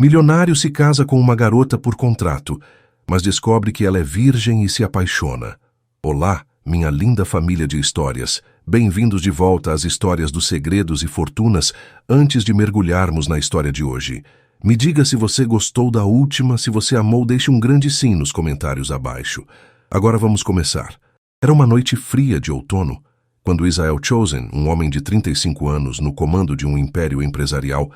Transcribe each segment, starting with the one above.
Milionário se casa com uma garota por contrato, mas descobre que ela é virgem e se apaixona. Olá, minha linda família de histórias. Bem-vindos de volta às histórias dos segredos e fortunas. Antes de mergulharmos na história de hoje, me diga se você gostou da última, se você amou, deixe um grande sim nos comentários abaixo. Agora vamos começar. Era uma noite fria de outono, quando Israel Chosen, um homem de 35 anos no comando de um império empresarial,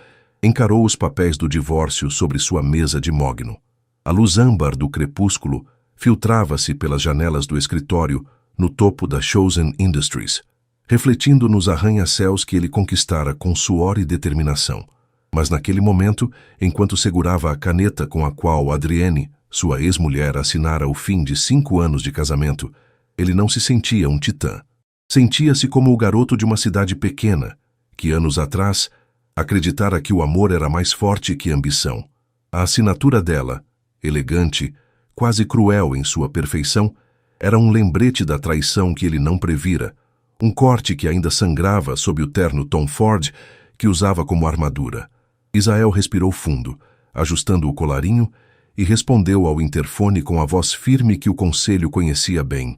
encarou os papéis do divórcio sobre sua mesa de mogno. A luz âmbar do crepúsculo filtrava-se pelas janelas do escritório no topo da Chosen Industries, refletindo nos arranha-céus que ele conquistara com suor e determinação. Mas naquele momento, enquanto segurava a caneta com a qual Adrienne, sua ex-mulher, assinara o fim de 5 anos de casamento, ele não se sentia um titã. Sentia-se como o garoto de uma cidade pequena, que anos atrás acreditara que o amor era mais forte que a ambição. A assinatura dela, elegante, quase cruel em sua perfeição, era um lembrete da traição que ele não previra, um corte que ainda sangrava sob o terno Tom Ford que usava como armadura. Israel respirou fundo, ajustando o colarinho, e respondeu ao interfone com a voz firme que o conselho conhecia bem.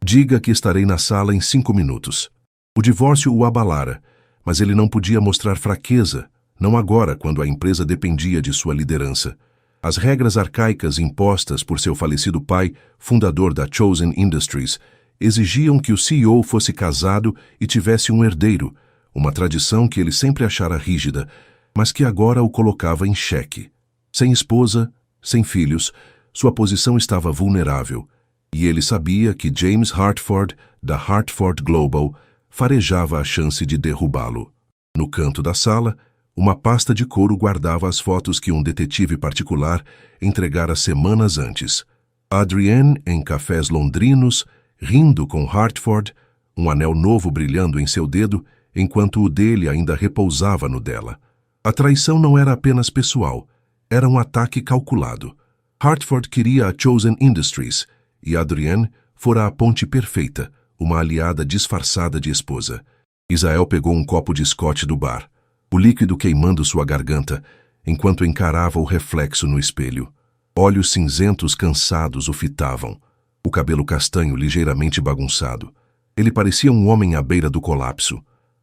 Diga que estarei na sala em 5 minutos. O divórcio o abalara, mas ele não podia mostrar fraqueza, não agora quando a empresa dependia de sua liderança. As regras arcaicas impostas por seu falecido pai, fundador da Chosen Industries, exigiam que o CEO fosse casado e tivesse um herdeiro, uma tradição que ele sempre achara rígida, mas que agora o colocava em xeque. Sem esposa, sem filhos, sua posição estava vulnerável, e ele sabia que James Hartford, da Hartford Global, farejava a chance de derrubá-lo. No canto da sala, uma pasta de couro guardava as fotos que um detetive particular entregara semanas antes. Adrienne, em cafés londrinos, rindo com Hartford, um anel novo brilhando em seu dedo, enquanto o dele ainda repousava no dela. A traição não era apenas pessoal, era um ataque calculado. Hartford queria a Chosen Industries, e Adrienne fora a ponte perfeita, uma aliada disfarçada de esposa. Israel pegou um copo de scotch do bar, o líquido queimando sua garganta, enquanto encarava o reflexo no espelho. Olhos cinzentos cansados o fitavam, o cabelo castanho ligeiramente bagunçado. Ele parecia um homem à beira do colapso,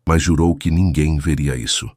mas jurou que ninguém veria isso.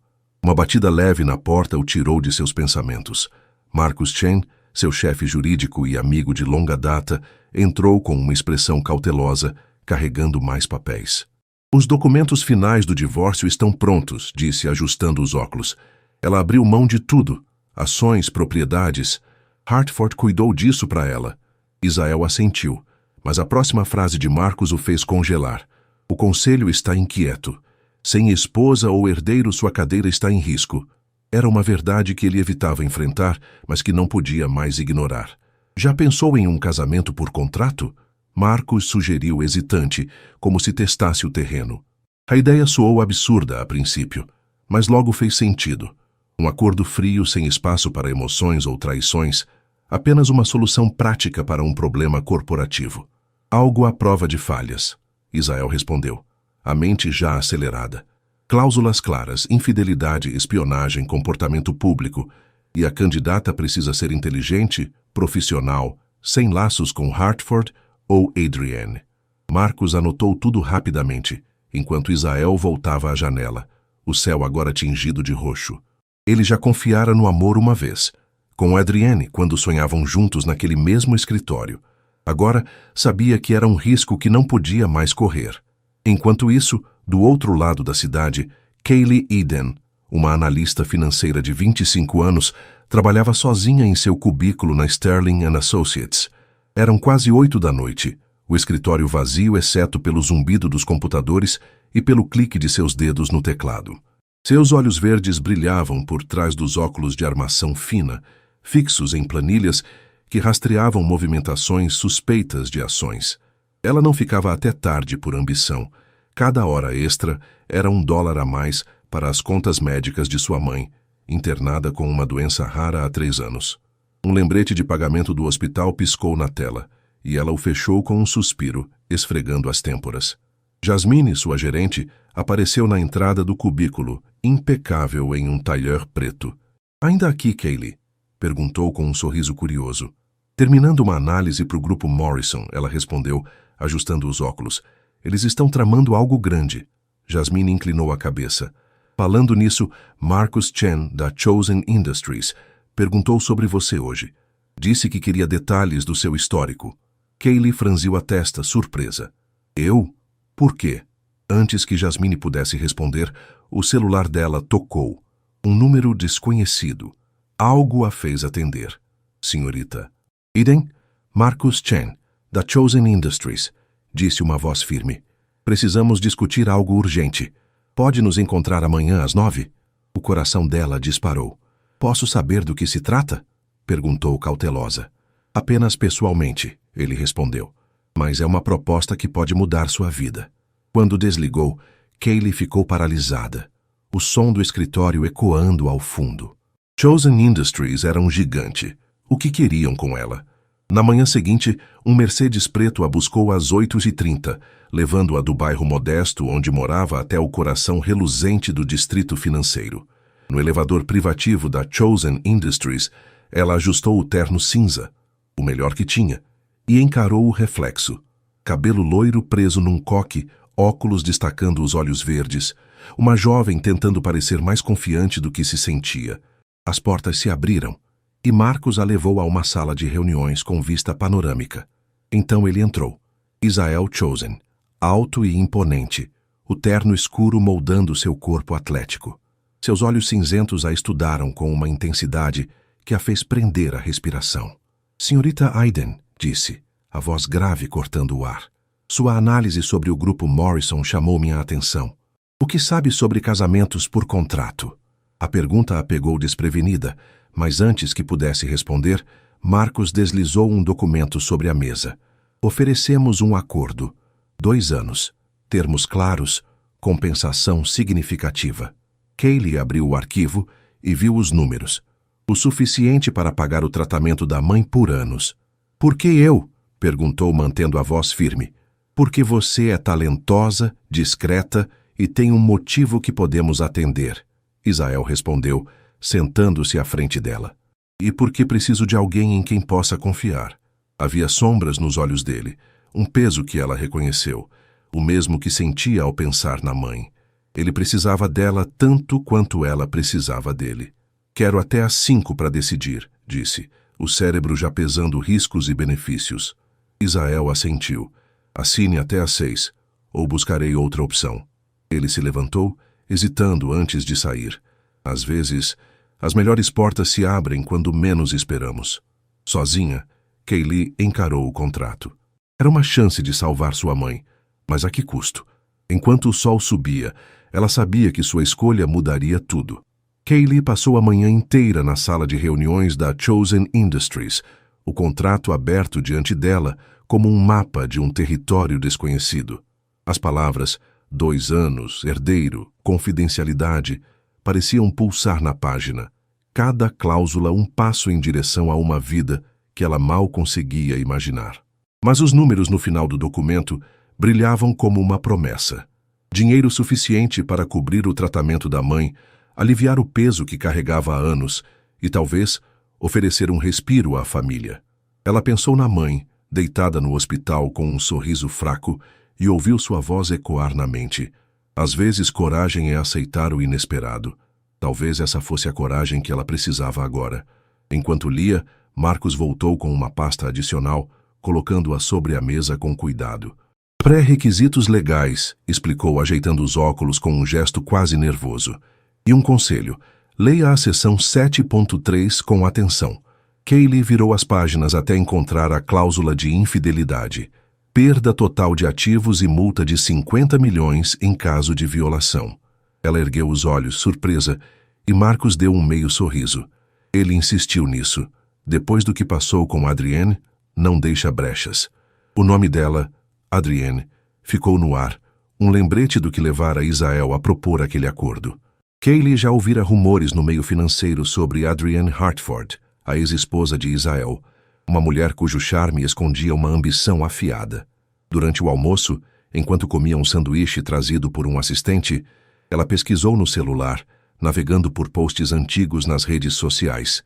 Uma batida leve na porta o tirou de seus pensamentos. Marcus Chen, seu chefe jurídico e amigo de longa data, entrou com uma expressão cautelosa, carregando mais papéis. Os documentos finais do divórcio estão prontos, disse, ajustando os óculos. Ela abriu mão de tudo, ações, propriedades. Hartford cuidou disso para ela. Israel assentiu, mas a próxima frase de Marcus o fez congelar. O conselho está inquieto. Sem esposa ou herdeiro, sua cadeira está em risco. Era uma verdade que ele evitava enfrentar, mas que não podia mais ignorar. Já pensou em um casamento por contrato? Marcus sugeriu hesitante, como se testasse o terreno. A ideia soou absurda a princípio, mas logo fez sentido. Um acordo frio sem espaço para emoções ou traições, apenas uma solução prática para um problema corporativo. Algo à prova de falhas, Israel respondeu, a mente já acelerada. Cláusulas claras, infidelidade, espionagem, comportamento público, e a candidata precisa ser inteligente, profissional, sem laços com Hartford ou Adrienne. Marcus anotou tudo rapidamente, enquanto Israel voltava à janela, o céu agora tingido de roxo. Ele já confiara no amor uma vez, com Adrienne, quando sonhavam juntos naquele mesmo escritório. Agora sabia que era um risco que não podia mais correr. Enquanto isso, do outro lado da cidade, Kaylee Eden, uma analista financeira de 25 anos, trabalhava sozinha em seu cubículo na Sterling & Associates. Eram quase 8 da noite, o escritório vazio exceto pelo zumbido dos computadores e pelo clique de seus dedos no teclado. Seus olhos verdes brilhavam por trás dos óculos de armação fina, fixos em planilhas que rastreavam movimentações suspeitas de ações. Ela não ficava até tarde por ambição. Cada hora extra era $1 a mais para as contas médicas de sua mãe, internada com uma doença rara há 3 anos. Um lembrete de pagamento do hospital piscou na tela, e ela o fechou com um suspiro, esfregando as têmporas. Jasmine, sua gerente, apareceu na entrada do cubículo, impecável em um tailleur preto. Ainda aqui, Kaylee. Perguntou com um sorriso curioso. Terminando uma análise para o grupo Morrison, ela respondeu, ajustando os óculos. Eles estão tramando algo grande. Jasmine inclinou a cabeça. Falando nisso, Marcus Chen, da Chosen Industries, perguntou sobre você hoje. Disse que queria detalhes do seu histórico. Kaylee franziu a testa, surpresa. Eu? Por quê? Antes que Jasmine pudesse responder, o celular dela tocou. Um número desconhecido. Algo a fez atender. Senhorita. Eden? Marcus Chen, da Chosen Industries, disse uma voz firme. Precisamos discutir algo urgente. Pode nos encontrar amanhã às 9? O coração dela disparou. Posso saber do que se trata? Perguntou cautelosa. Apenas pessoalmente, ele respondeu. Mas é uma proposta que pode mudar sua vida. Quando desligou, Kaylee ficou paralisada. O som do escritório ecoando ao fundo. Chosen Industries era um gigante. O que queriam com ela? Na manhã seguinte, um Mercedes preto a buscou às 8h30, levando-a do bairro modesto onde morava até o coração reluzente do distrito financeiro. No elevador privativo da Chosen Industries, ela ajustou o terno cinza, o melhor que tinha, e encarou o reflexo. Cabelo loiro preso num coque, óculos destacando os olhos verdes, uma jovem tentando parecer mais confiante do que se sentia. As portas se abriram, e Marcus a levou a uma sala de reuniões com vista panorâmica. Então ele entrou. Isael Chosen, alto e imponente, o terno escuro moldando seu corpo atlético. Seus olhos cinzentos a estudaram com uma intensidade que a fez prender a respiração. Senhorita Aiden, disse, a voz grave cortando o ar. Sua análise sobre o grupo Morrison chamou minha atenção. O que sabe sobre casamentos por contrato? A pergunta a pegou desprevenida, mas antes que pudesse responder, Marcus deslizou um documento sobre a mesa. Oferecemos um acordo. 2 anos. Termos claros, compensação significativa. Kaylee abriu o arquivo e viu os números. O suficiente para pagar o tratamento da mãe por anos. Por que eu? Perguntou mantendo a voz firme. Porque você é talentosa, discreta e tem um motivo que podemos atender. Isael respondeu, sentando-se à frente dela. E porque preciso de alguém em quem possa confiar. Havia sombras nos olhos dele, um peso que ela reconheceu, o mesmo que sentia ao pensar na mãe. Ele precisava dela tanto quanto ela precisava dele. Quero até às 5 para decidir, disse, o cérebro já pesando riscos e benefícios. Isael assentiu. Assine até às 6, ou buscarei outra opção. Ele se levantou, hesitando antes de sair. Às vezes, as melhores portas se abrem quando menos esperamos. Sozinha, Kaylee encarou o contrato. Era uma chance de salvar sua mãe, mas a que custo? Enquanto o sol subia, ela sabia que sua escolha mudaria tudo. Kaylee passou a manhã inteira na sala de reuniões da Chosen Industries, o contrato aberto diante dela como um mapa de um território desconhecido. As palavras 2 anos, herdeiro, confidencialidade, pareciam pulsar na página. Cada cláusula um passo em direção a uma vida que ela mal conseguia imaginar. Mas os números no final do documento brilhavam como uma promessa. Dinheiro suficiente para cobrir o tratamento da mãe, aliviar o peso que carregava há anos e, talvez, oferecer um respiro à família. Ela pensou na mãe, deitada no hospital com um sorriso fraco, e ouviu sua voz ecoar na mente. Às vezes, coragem é aceitar o inesperado. Talvez essa fosse a coragem que ela precisava agora. Enquanto lia, Marcus voltou com uma pasta adicional, colocando-a sobre a mesa com cuidado. Pré-requisitos legais, explicou, ajeitando os óculos com um gesto quase nervoso. E um conselho, leia a seção 7.3 com atenção. Kaylee virou as páginas até encontrar a cláusula de infidelidade. Perda total de ativos e multa de 50 milhões em caso de violação. Ela ergueu os olhos, surpresa, e Marcus deu um meio sorriso. Ele insistiu nisso. Depois do que passou com Adrienne, não deixa brechas. O nome dela, Adrienne, ficou no ar, um lembrete do que levara Isael a propor aquele acordo. Kaylee já ouvira rumores no meio financeiro sobre Adrienne Hartford, a ex-esposa de Isael, uma mulher cujo charme escondia uma ambição afiada. Durante o almoço, enquanto comia um sanduíche trazido por um assistente, ela pesquisou no celular, navegando por posts antigos nas redes sociais.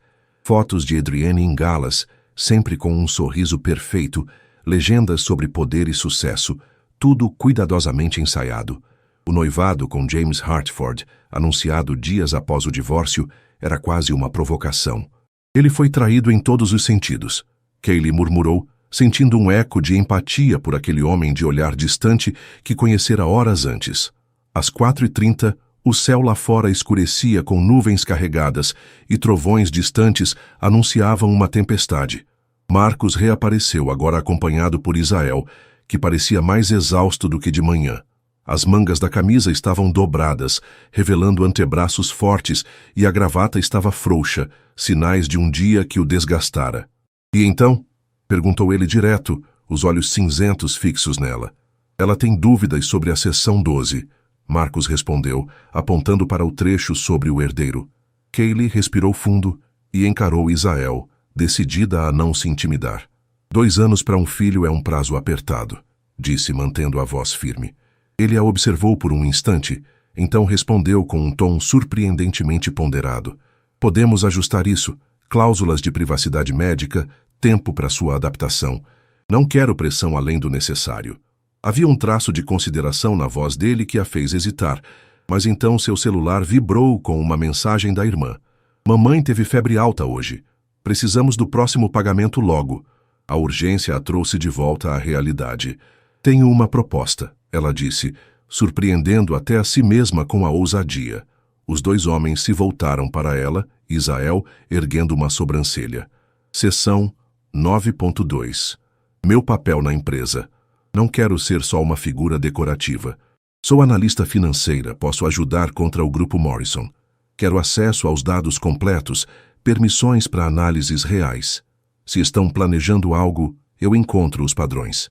Fotos de Adrienne em galas, sempre com um sorriso perfeito, legendas sobre poder e sucesso, tudo cuidadosamente ensaiado. O noivado com James Hartford, anunciado dias após o divórcio, era quase uma provocação. Ele foi traído em todos os sentidos. Kaylee murmurou, sentindo um eco de empatia por aquele homem de olhar distante que conhecera horas antes. Às 4h30, o céu lá fora escurecia com nuvens carregadas e trovões distantes anunciavam uma tempestade. Marcos reapareceu, agora acompanhado por Isael, que parecia mais exausto do que de manhã. As mangas da camisa estavam dobradas, revelando antebraços fortes, e a gravata estava frouxa, sinais de um dia que o desgastara. "E então?" perguntou ele direto, os olhos cinzentos fixos nela. "Ela tem dúvidas sobre a seção 12. Marcos respondeu, apontando para o trecho sobre o herdeiro. Kaylee respirou fundo e encarou Isael, decidida a não se intimidar. 2 anos para um filho é um prazo apertado, disse, mantendo a voz firme. Ele a observou por um instante, então respondeu com um tom surpreendentemente ponderado. Podemos ajustar isso, cláusulas de privacidade médica, tempo para sua adaptação. Não quero pressão além do necessário. Havia um traço de consideração na voz dele que a fez hesitar, mas então seu celular vibrou com uma mensagem da irmã. Mamãe teve febre alta hoje. Precisamos do próximo pagamento logo. A urgência a trouxe de volta à realidade. Tenho uma proposta, ela disse, surpreendendo até a si mesma com a ousadia. Os 2 homens se voltaram para ela, Isael erguendo uma sobrancelha. Seção 9.2. Meu papel na empresa. Não quero ser só uma figura decorativa. Sou analista financeira, posso ajudar contra o Grupo Morrison. Quero acesso aos dados completos, permissões para análises reais. Se estão planejando algo, eu encontro os padrões.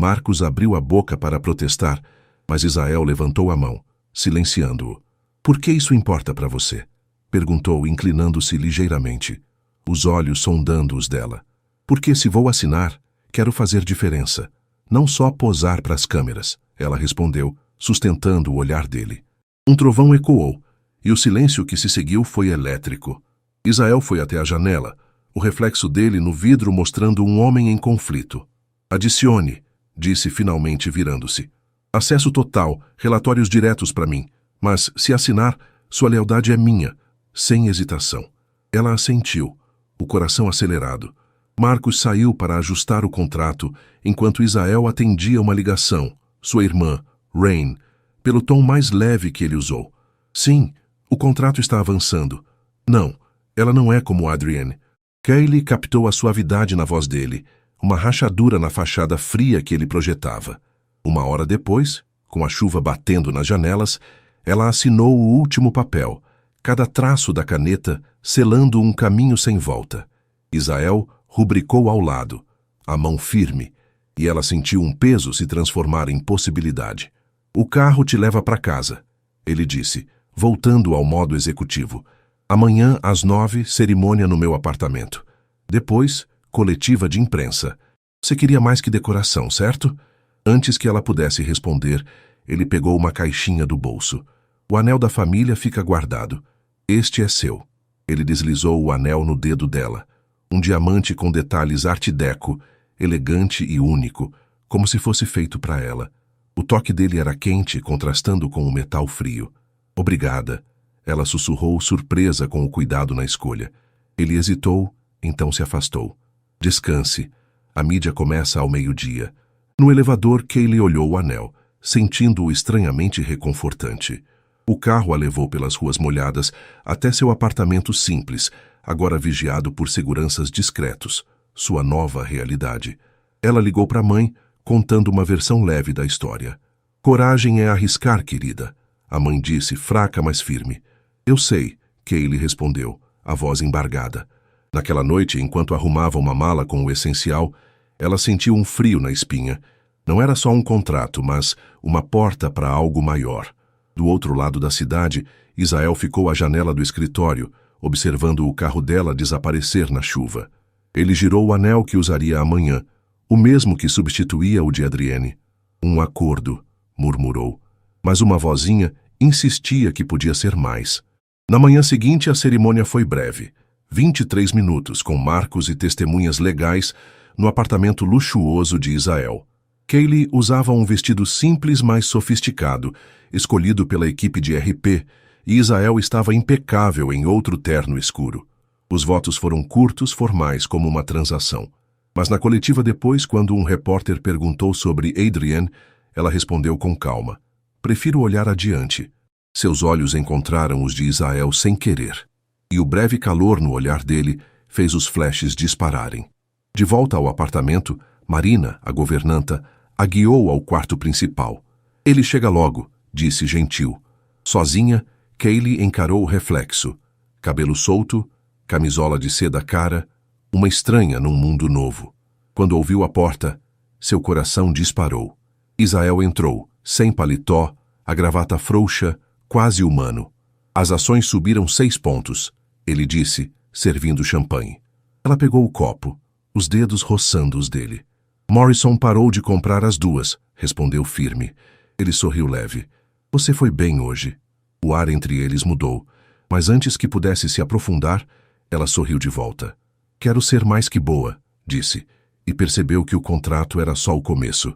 Marcos abriu a boca para protestar, mas Isael levantou a mão, silenciando-o. Por que isso importa para você? Perguntou, inclinando-se ligeiramente, os olhos sondando os dela. Porque se vou assinar, quero fazer diferença. Não só posar para as câmeras, ela respondeu, sustentando o olhar dele. Um trovão ecoou, e o silêncio que se seguiu foi elétrico. Isael foi até a janela, o reflexo dele no vidro mostrando um homem em conflito. Adicione, disse finalmente virando-se. Acesso total, relatórios diretos para mim, mas se assinar, sua lealdade é minha, sem hesitação. Ela assentiu, o coração acelerado. Marcos saiu para ajustar o contrato, enquanto Isael atendia uma ligação, sua irmã, Rain, pelo tom mais leve que ele usou. Sim, o contrato está avançando. Não, ela não é como Adrienne. Kaylee captou a suavidade na voz dele, uma rachadura na fachada fria que ele projetava. 1 hora depois, com a chuva batendo nas janelas, ela assinou o último papel, cada traço da caneta selando um caminho sem volta. Isael rubricou ao lado, a mão firme, e ela sentiu um peso se transformar em possibilidade. O carro te leva para casa, ele disse, voltando ao modo executivo. Amanhã, às 9, cerimônia no meu apartamento. Depois, coletiva de imprensa. Você queria mais que decoração, certo? Antes que ela pudesse responder, ele pegou uma caixinha do bolso. O anel da família fica guardado. Este é seu. Ele deslizou o anel no dedo dela. Um diamante com detalhes art deco, elegante e único, como se fosse feito para ela. O toque dele era quente, contrastando com o metal frio. Obrigada. Ela sussurrou, surpresa com o cuidado na escolha. Ele hesitou, então se afastou. Descanse. A mídia começa ao meio-dia. No elevador, Kaylee olhou o anel, sentindo-o estranhamente reconfortante. O carro a levou pelas ruas molhadas até seu apartamento simples, agora vigiado por seguranças discretos, sua nova realidade. Ela ligou para a mãe, contando uma versão leve da história. Coragem é arriscar, querida, a mãe disse, fraca, mas firme. Eu sei, Kaylee respondeu, a voz embargada. Naquela noite, enquanto arrumava uma mala com o essencial, ela sentiu um frio na espinha. Não era só um contrato, mas uma porta para algo maior. Do outro lado da cidade, Isael ficou à janela do escritório, observando o carro dela desaparecer na chuva. Ele girou o anel que usaria amanhã, o mesmo que substituía o de Adrienne. Um acordo, murmurou, mas uma vozinha insistia que podia ser mais. Na manhã seguinte, a cerimônia foi breve. 23 minutos, com marcos e testemunhas legais, no apartamento luxuoso de Israel. Kaylee usava um vestido simples, mas sofisticado, escolhido pela equipe de RP, e Israel estava impecável em outro terno escuro. Os votos foram curtos, formais, como uma transação. Mas na coletiva depois, quando um repórter perguntou sobre Adrienne, ela respondeu com calma: "Prefiro olhar adiante." Seus olhos encontraram os de Israel sem querer, e o breve calor no olhar dele fez os flashes dispararem. De volta ao apartamento, Marina, a governanta, a guiou ao quarto principal. "Ele chega logo", disse gentil. Sozinha, Kaylee encarou o reflexo. Cabelo solto, camisola de seda cara, uma estranha num mundo novo. Quando ouviu a porta, seu coração disparou. Israel entrou, sem paletó, a gravata frouxa, quase humano. As ações subiram 6 pontos, ele disse, servindo champanhe. Ela pegou o copo, os dedos roçando os dele. Morrison parou de comprar as 2, respondeu firme. Ele sorriu leve. Você foi bem hoje. O ar entre eles mudou, mas antes que pudesse se aprofundar, ela sorriu de volta. Quero ser mais que boa, disse, e percebeu que o contrato era só o começo.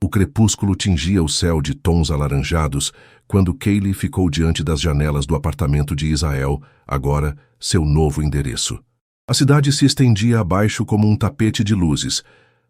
O crepúsculo tingia o céu de tons alaranjados quando Kaylee ficou diante das janelas do apartamento de Israel, agora seu novo endereço. A cidade se estendia abaixo como um tapete de luzes,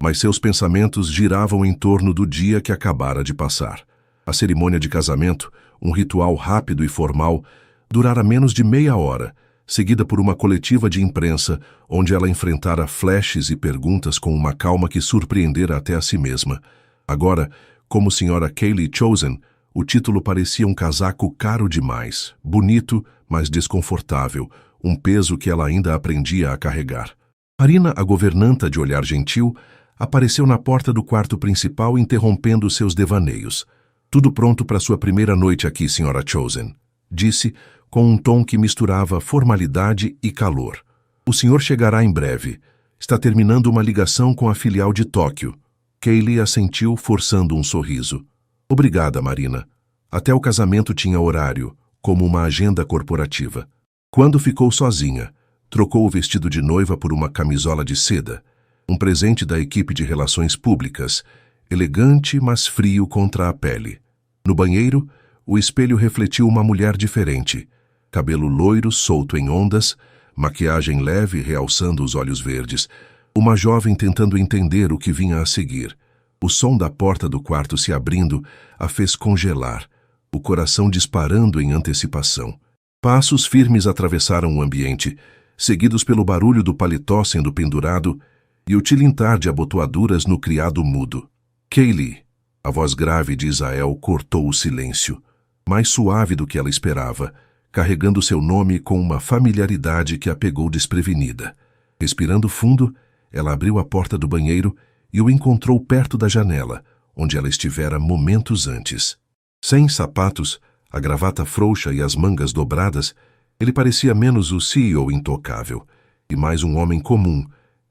mas seus pensamentos giravam em torno do dia que acabara de passar. A cerimônia de casamento, um ritual rápido e formal, durara menos de meia hora, seguida por uma coletiva de imprensa, onde ela enfrentara flashes e perguntas com uma calma que surpreendera até a si mesma. Agora, como Sra. Kaylee Chosen, o título parecia um casaco caro demais, bonito, mas desconfortável, um peso que ela ainda aprendia a carregar. Marina, a governanta de olhar gentil, apareceu na porta do quarto principal interrompendo seus devaneios. Tudo pronto para sua primeira noite aqui, Sra. Chosen, disse, com um tom que misturava formalidade e calor. O senhor chegará em breve. Está terminando uma ligação com a filial de Tóquio. Kaylee assentiu, forçando um sorriso. Obrigada, Marina. Até o casamento tinha horário, como uma agenda corporativa. Quando ficou sozinha, trocou o vestido de noiva por uma camisola de seda, um presente da equipe de relações públicas, elegante, mas frio contra a pele. No banheiro, o espelho refletiu uma mulher diferente. Cabelo loiro, solto em ondas, maquiagem leve realçando os olhos verdes, uma jovem tentando entender o que vinha a seguir. O som da porta do quarto se abrindo a fez congelar, o coração disparando em antecipação. Passos firmes atravessaram o ambiente, seguidos pelo barulho do paletó sendo pendurado e o tilintar de abotoaduras no criado mudo. Kaylee, a voz grave de Israel cortou o silêncio, mais suave do que ela esperava, carregando seu nome com uma familiaridade que a pegou desprevenida. Respirando fundo, ela abriu a porta do banheiro e o encontrou perto da janela, onde ela estivera momentos antes. Sem sapatos, a gravata frouxa e as mangas dobradas, ele parecia menos o CEO intocável e mais um homem comum,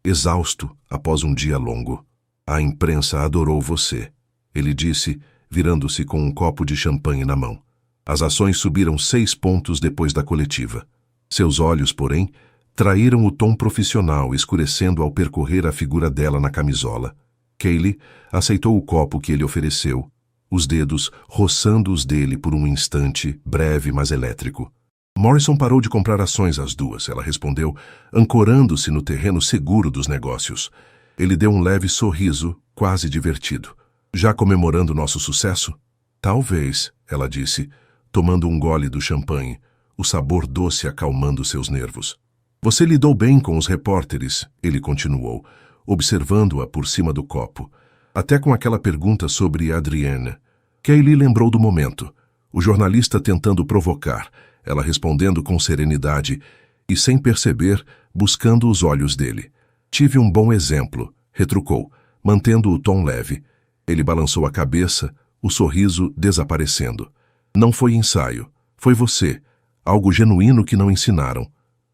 exausto após um dia longo. A imprensa adorou você, ele disse, virando-se com um copo de champanhe na mão. As ações subiram 6 pontos depois da coletiva. Seus olhos, porém, traíram o tom profissional, escurecendo ao percorrer a figura dela na camisola. Kaylee aceitou o copo que ele ofereceu, os dedos roçando os dele por um instante, breve mas elétrico. Morrison parou de comprar ações às 2, ela respondeu, ancorando-se no terreno seguro dos negócios. Ele deu um leve sorriso, quase divertido. Já comemorando nosso sucesso? Talvez, ela disse, tomando um gole do champanhe, o sabor doce acalmando seus nervos. Você lidou bem com os repórteres, ele continuou, observando-a por cima do copo, até com aquela pergunta sobre Adrienne. Kaylee lembrou do momento, o jornalista tentando provocar, ela respondendo com serenidade e, sem perceber, buscando os olhos dele. Tive um bom exemplo, retrucou, mantendo o tom leve. Ele balançou a cabeça, o sorriso desaparecendo. Não foi ensaio, foi você, algo genuíno que não ensinaram.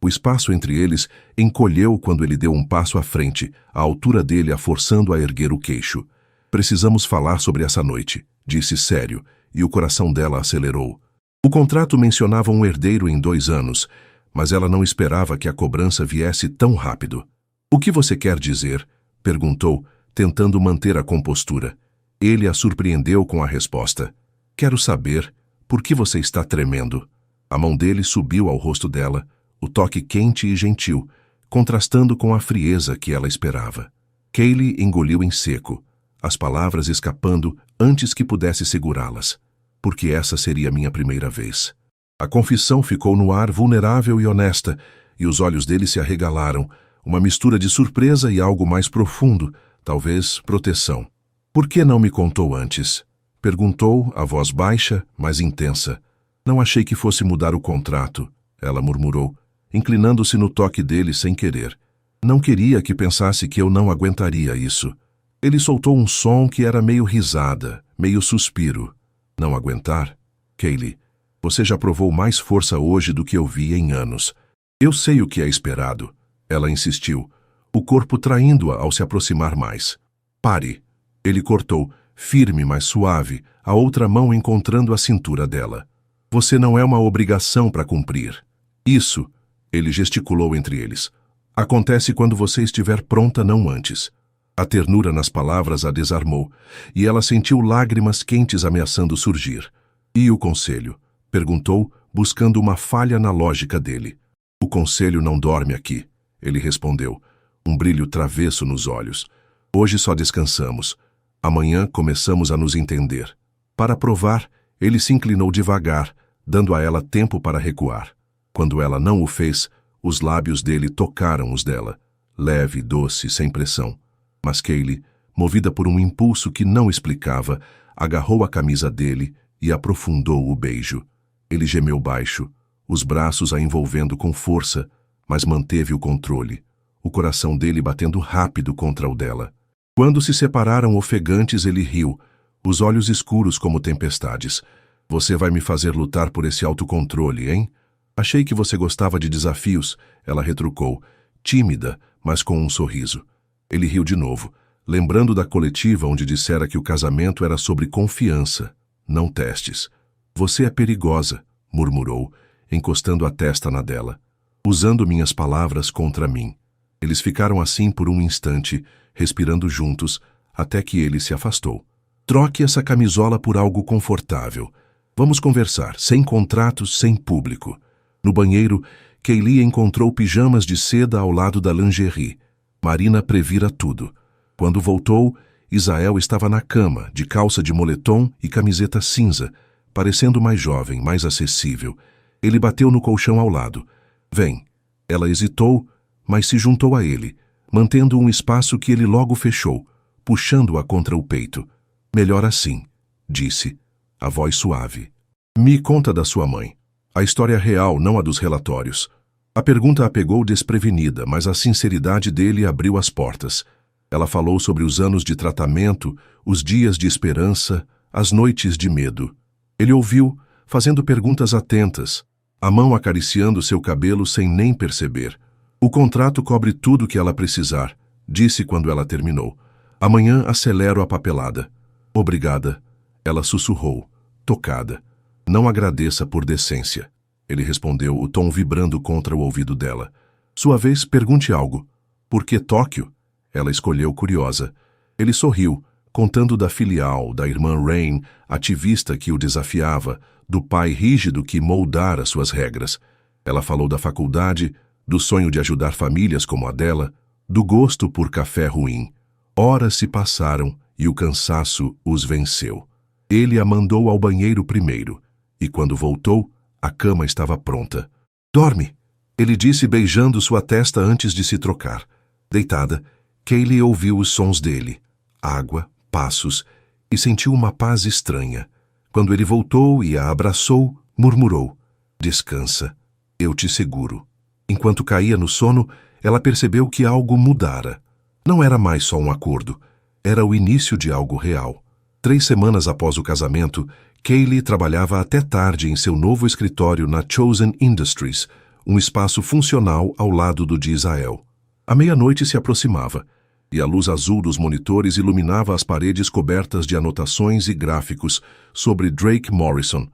O espaço entre eles encolheu quando ele deu um passo à frente, a altura dele a forçando a erguer o queixo. Precisamos falar sobre essa noite, disse sério, e o coração dela acelerou. O contrato mencionava um herdeiro em 2 anos, mas ela não esperava que a cobrança viesse tão rápido. "O que você quer dizer?" perguntou, tentando manter a compostura. Ele a surpreendeu com a resposta. "Quero saber por que você está tremendo." A mão dele subiu ao rosto dela, o toque quente e gentil, contrastando com a frieza que ela esperava. Kaylee engoliu em seco, as palavras escapando antes que pudesse segurá-las. "Porque essa seria minha primeira vez." A confissão ficou no ar vulnerável e honesta, e os olhos dele se arregalaram, uma mistura de surpresa e algo mais profundo, talvez proteção. "Por que não me contou antes?" perguntou, a voz baixa, mas intensa. "Não achei que fosse mudar o contrato," ela murmurou, inclinando-se no toque dele sem querer. "Não queria que pensasse que eu não aguentaria isso." Ele soltou um som que era meio risada, meio suspiro. "Não aguentar? Kaylee, você já provou mais força hoje do que eu vi em anos." "Eu sei o que é esperado," ela insistiu, o corpo traindo-a ao se aproximar mais. "Pare." Ele cortou, firme, mas suave, a outra mão encontrando a cintura dela. "Você não é uma obrigação para cumprir. Isso," ele gesticulou entre eles, "acontece quando você estiver pronta, não antes." A ternura nas palavras a desarmou, e ela sentiu lágrimas quentes ameaçando surgir. "E o conselho?" perguntou, buscando uma falha na lógica dele. "O conselho não dorme aqui," ele respondeu, um brilho travesso nos olhos. "Hoje só descansamos. Amanhã começamos a nos entender." Para provar, ele se inclinou devagar, dando a ela tempo para recuar. Quando ela não o fez, os lábios dele tocaram os dela, leve, doce, sem pressão. Mas Kaylee, movida por um impulso que não explicava, agarrou a camisa dele e aprofundou o beijo. Ele gemeu baixo, os braços a envolvendo com força, mas manteve o controle, o coração dele batendo rápido contra o dela. Quando se separaram ofegantes, ele riu, os olhos escuros como tempestades. "Você vai me fazer lutar por esse autocontrole, hein?" "Achei que você gostava de desafios," ela retrucou, tímida, mas com um sorriso. Ele riu de novo, lembrando da coletiva onde dissera que o casamento era sobre confiança, não testes. "Você é perigosa," murmurou, encostando a testa na dela, "usando minhas palavras contra mim." Eles ficaram assim por um instante, respirando juntos, até que ele se afastou. "Troque essa camisola por algo confortável. Vamos conversar, sem contratos, sem público." No banheiro, Kaylee encontrou pijamas de seda ao lado da lingerie. Marina previra tudo. Quando voltou, Isael estava na cama, de calça de moletom e camiseta cinza, parecendo mais jovem, mais acessível. Ele bateu no colchão ao lado. "Vem." Ela hesitou, mas se juntou a ele, mantendo um espaço que ele logo fechou, puxando-a contra o peito. "Melhor assim," disse, a voz suave. "Me conta da sua mãe. A história real, não a dos relatórios." A pergunta a pegou desprevenida, mas a sinceridade dele abriu as portas. Ela falou sobre os anos de tratamento, os dias de esperança, as noites de medo. Ele ouviu, fazendo perguntas atentas, a mão acariciando seu cabelo sem nem perceber. "O contrato cobre tudo que ela precisar," disse quando ela terminou. "Amanhã acelero a papelada." "Obrigada," ela sussurrou, tocada. "Não agradeça por decência," ele respondeu, o tom vibrando contra o ouvido dela. "Sua vez, pergunte algo." "Por que Tóquio?" Ela escolheu, curiosa. Ele sorriu, contando da filial, da irmã Rain, ativista que o desafiava, do pai rígido que moldara suas regras. Ela falou da faculdade, do sonho de ajudar famílias como a dela, do gosto por café ruim. Horas se passaram e o cansaço os venceu. Ele a mandou ao banheiro primeiro, e quando voltou, a cama estava pronta. "Dorme," ele disse beijando sua testa antes de se trocar. Deitada, Kaylee ouviu os sons dele, água, passos, e sentiu uma paz estranha. Quando ele voltou e a abraçou, murmurou: "Descansa, eu te seguro." Enquanto caía no sono, ela percebeu que algo mudara. Não era mais só um acordo, era o início de algo real. 3 semanas após o casamento, Kaylee trabalhava até tarde em seu novo escritório na Chosen Industries, um espaço funcional ao lado do de Isael. A meia-noite se aproximava, e a luz azul dos monitores iluminava as paredes cobertas de anotações e gráficos sobre Drake Morrison,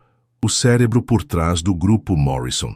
o cérebro por trás do grupo Morrison.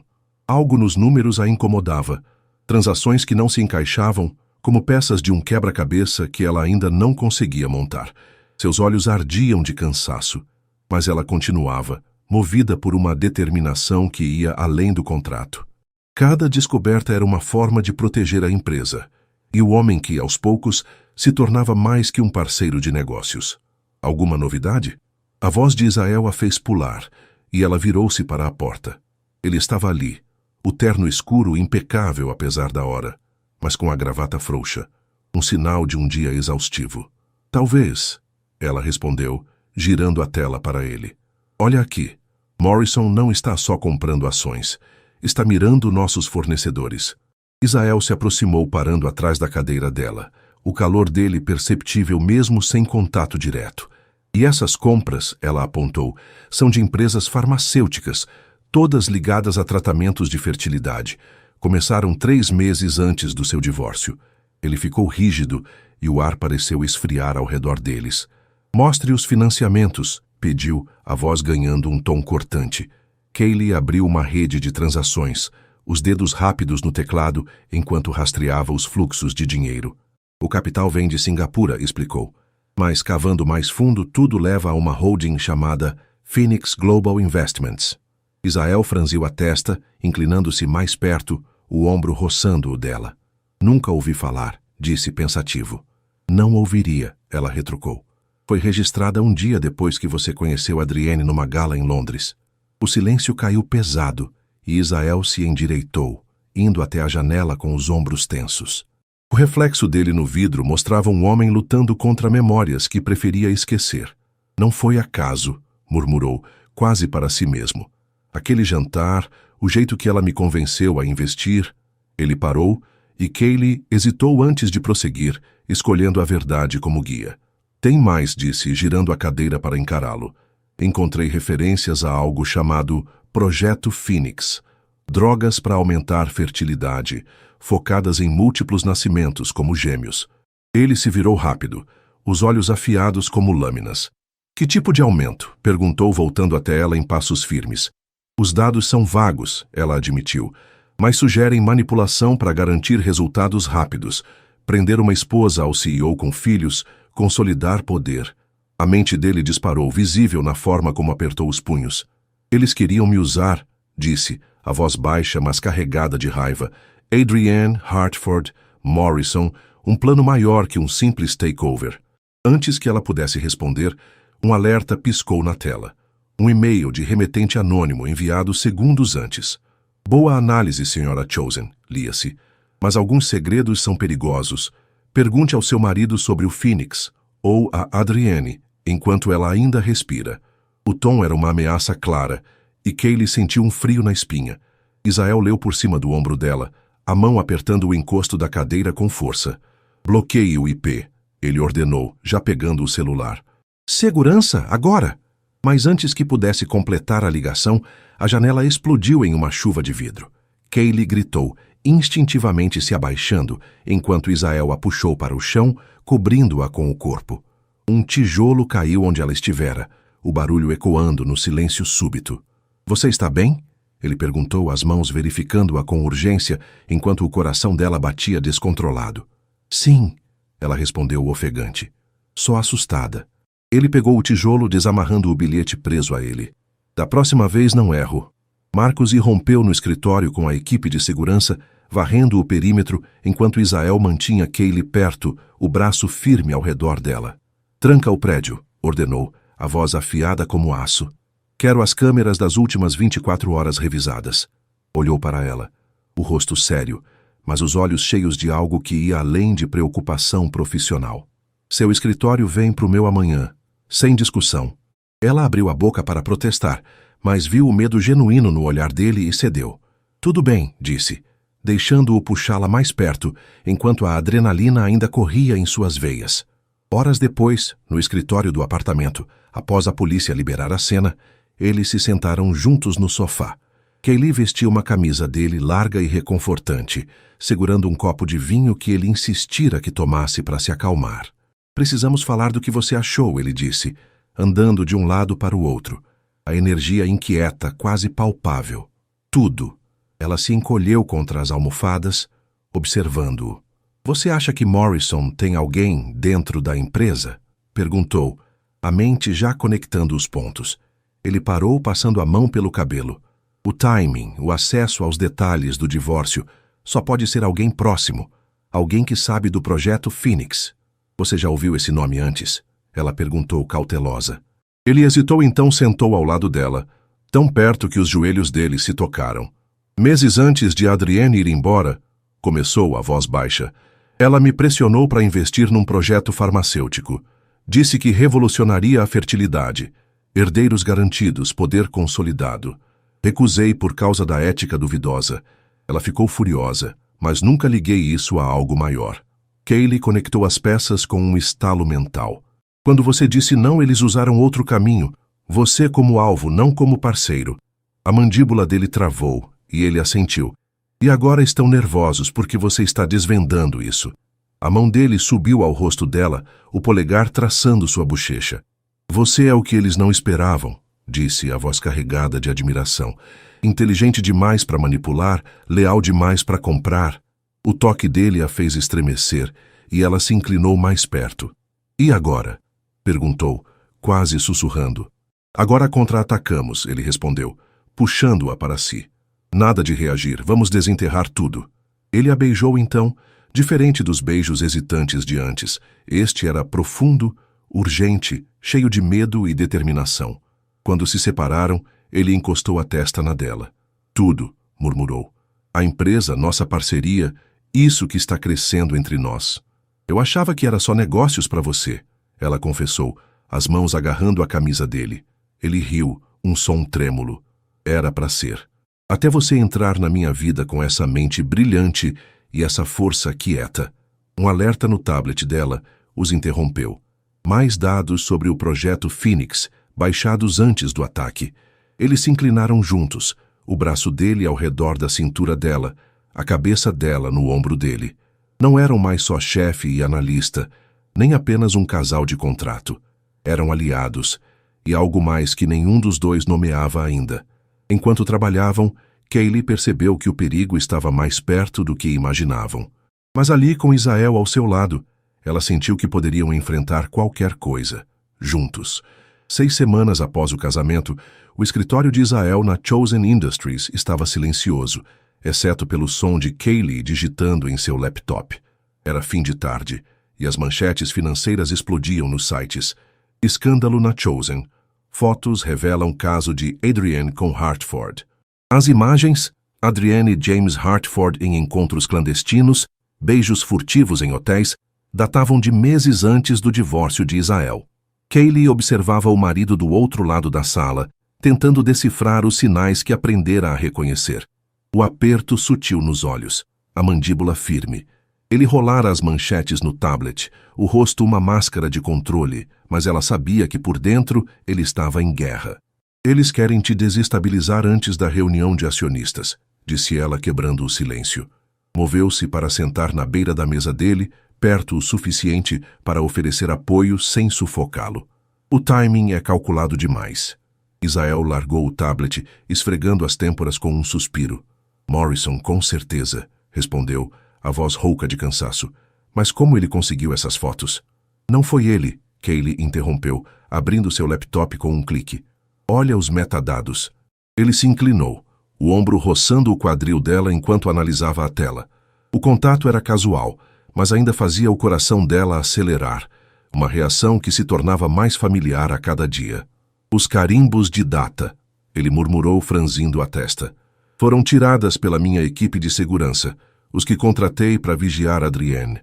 Algo nos números a incomodava. Transações que não se encaixavam, como peças de um quebra-cabeça que ela ainda não conseguia montar. Seus olhos ardiam de cansaço, mas ela continuava, movida por uma determinação que ia além do contrato. Cada descoberta era uma forma de proteger a empresa, e o homem que, aos poucos, se tornava mais que um parceiro de negócios. Alguma novidade? A voz de Israel a fez pular, e ela virou-se para a porta. Ele estava ali, o terno escuro impecável apesar da hora, mas com a gravata frouxa, um sinal de um dia exaustivo. Talvez, ela respondeu, girando a tela para ele. Olha aqui, Morrison não está só comprando ações, está mirando nossos fornecedores. Israel se aproximou parando atrás da cadeira dela, o calor dele perceptível mesmo sem contato direto. E essas compras, ela apontou, são de empresas farmacêuticas, todas ligadas a tratamentos de fertilidade. Começaram 3 meses antes do seu divórcio. Ele ficou rígido e o ar pareceu esfriar ao redor deles. Mostre os financiamentos, pediu, a voz ganhando um tom cortante. Kaylee abriu uma rede de transações, os dedos rápidos no teclado enquanto rastreava os fluxos de dinheiro. O capital vem de Singapura, explicou. Mas cavando mais fundo, tudo leva a uma holding chamada Phoenix Global Investments. Israel franziu a testa, inclinando-se mais perto, o ombro roçando o dela. Nunca ouvi falar, disse pensativo. Não ouviria, ela retrucou. Foi registrada um dia depois que você conheceu Adrienne numa gala em Londres. O silêncio caiu pesado e Israel se endireitou, indo até a janela com os ombros tensos. O reflexo dele no vidro mostrava um homem lutando contra memórias que preferia esquecer. Não foi acaso, murmurou, quase para si mesmo. Aquele jantar, o jeito que ela me convenceu a investir. Ele parou e Kaylee hesitou antes de prosseguir, escolhendo a verdade como guia. Tem mais, disse, girando a cadeira para encará-lo. Encontrei referências a algo chamado Projeto Phoenix. Drogas para aumentar fertilidade, focadas em múltiplos nascimentos como gêmeos. Ele se virou rápido, os olhos afiados como lâminas. Que tipo de aumento? Perguntou voltando até ela em passos firmes. Os dados são vagos, ela admitiu, mas sugerem manipulação para garantir resultados rápidos, prender uma esposa ao CEO com filhos, consolidar poder. A mente dele disparou, visível na forma como apertou os punhos. Eles queriam me usar, disse, a voz baixa mas carregada de raiva. Adrienne, Hartford, Morrison, um plano maior que um simples takeover. Antes que ela pudesse responder, um alerta piscou na tela. Um e-mail de remetente anônimo enviado segundos antes. Boa análise, Sra. Chosen, lia-se. Mas alguns segredos são perigosos. Pergunte ao seu marido sobre o Phoenix, ou a Adrienne, enquanto ela ainda respira. O tom era uma ameaça clara, e Kaylee sentiu um frio na espinha. Israel leu por cima do ombro dela, a mão apertando o encosto da cadeira com força. Bloqueie o IP, ele ordenou, já pegando o celular. Segurança, agora! Mas antes que pudesse completar a ligação, a janela explodiu em uma chuva de vidro. Kaylee gritou, instintivamente se abaixando, enquanto Israel a puxou para o chão, cobrindo-a com o corpo. Um tijolo caiu onde ela estivera, o barulho ecoando no silêncio súbito. Você está bem? Ele perguntou, as mãos verificando-a com urgência, enquanto o coração dela batia descontrolado. Sim, ela respondeu ofegante. Só assustada. Ele pegou o tijolo, desamarrando o bilhete preso a ele. Da próxima vez não erro. Marcos irrompeu no escritório com a equipe de segurança, varrendo o perímetro, enquanto Israel mantinha Kaylee perto, o braço firme ao redor dela. Tranca o prédio, ordenou, a voz afiada como aço. Quero as câmeras das últimas 24 horas revisadas. Olhou para ela, o rosto sério, mas os olhos cheios de algo que ia além de preocupação profissional. Seu escritório vem pro meu amanhã, sem discussão. Ela abriu a boca para protestar, mas viu o medo genuíno no olhar dele e cedeu. Tudo bem, disse, deixando-o puxá-la mais perto, enquanto a adrenalina ainda corria em suas veias. Horas depois, no escritório do apartamento, após a polícia liberar a cena, eles se sentaram juntos no sofá. Kaylee vestia uma camisa dele larga e reconfortante, segurando um copo de vinho que ele insistira que tomasse para se acalmar. Precisamos falar do que você achou, ele disse, andando de um lado para o outro. A energia inquieta, quase palpável. Tudo. Ela se encolheu contra as almofadas, observando-o. Você acha que Morrison tem alguém dentro da empresa? Perguntou, a mente já conectando os pontos. Ele parou, passando a mão pelo cabelo. O timing, o acesso aos detalhes do divórcio, só pode ser alguém próximo, alguém que sabe do projeto Phoenix. Você já ouviu esse nome antes? Ela perguntou cautelosa. Ele hesitou, então sentou ao lado dela, tão perto que os joelhos dele se tocaram. Meses antes de Adrienne ir embora, começou a voz baixa, ela me pressionou para investir num projeto farmacêutico. Disse que revolucionaria a fertilidade. Herdeiros garantidos, poder consolidado. Recusei por causa da ética duvidosa. Ela ficou furiosa, mas nunca liguei isso a algo maior. Kaylee conectou as peças com um estalo mental. Quando você disse não, eles usaram outro caminho. Você como alvo, não como parceiro. A mandíbula dele travou, e ele assentiu. E agora estão nervosos porque você está desvendando isso. A mão dele subiu ao rosto dela, o polegar traçando sua bochecha. Você é o que eles não esperavam, disse a voz carregada de admiração. Inteligente demais para manipular, leal demais para comprar. O toque dele a fez estremecer, e ela se inclinou mais perto. E agora? Perguntou, quase sussurrando. Agora contra-atacamos, ele respondeu, puxando-a para si. Nada de reagir, vamos desenterrar tudo. Ele a beijou então, diferente dos beijos hesitantes de antes. Este era profundo, urgente, cheio de medo e determinação. Quando se separaram, ele encostou a testa na dela. Tudo, murmurou. A empresa, nossa parceria, isso que está crescendo entre nós. Eu achava que era só negócios para você, ela confessou, as mãos agarrando a camisa dele. Ele riu, um som trêmulo. Era para ser. Até você entrar na minha vida com essa mente brilhante e essa força quieta. Um alerta no tablet dela os interrompeu. Mais dados sobre o projeto Phoenix, baixados antes do ataque. Eles se inclinaram juntos, o braço dele ao redor da cintura dela, a cabeça dela no ombro dele. Não eram mais só chefe e analista, nem apenas um casal de contrato. Eram aliados, e algo mais que nenhum dos dois nomeava ainda. Enquanto trabalhavam, Kaylee percebeu que o perigo estava mais perto do que imaginavam. Mas ali, com Israel ao seu lado, ela sentiu que poderiam enfrentar qualquer coisa, juntos. 6 semanas após o casamento, o escritório de Israel na Chosen Industries estava silencioso, exceto pelo som de Kaylee digitando em seu laptop. Era fim de tarde, e as manchetes financeiras explodiam nos sites. Escândalo na Chosen. Fotos revelam caso de Adrienne com Hartford. As imagens, Adrienne e James Hartford em encontros clandestinos, beijos furtivos em hotéis, datavam de meses antes do divórcio de Israel. Kaylee observava o marido do outro lado da sala, tentando decifrar os sinais que aprendera a reconhecer. O aperto sutil nos olhos, a mandíbula firme. Ele rolara as manchetes no tablet, o rosto uma máscara de controle, mas ela sabia que por dentro ele estava em guerra. Eles querem te desestabilizar antes da reunião de acionistas, disse ela quebrando o silêncio. Moveu-se para sentar na beira da mesa dele, perto o suficiente para oferecer apoio sem sufocá-lo. O timing é calculado demais. Israel largou o tablet, esfregando as têmporas com um suspiro. Morrison, com certeza, respondeu, a voz rouca de cansaço. Mas como ele conseguiu essas fotos? Não foi ele, Kaylee interrompeu, abrindo seu laptop com um clique. Olha os metadados. Ele se inclinou, o ombro roçando o quadril dela enquanto analisava a tela. O contato era casual, mas ainda fazia o coração dela acelerar, uma reação que se tornava mais familiar a cada dia. Os carimbos de data, ele murmurou franzindo a testa. Foram tiradas pela minha equipe de segurança, os que contratei para vigiar Adrienne,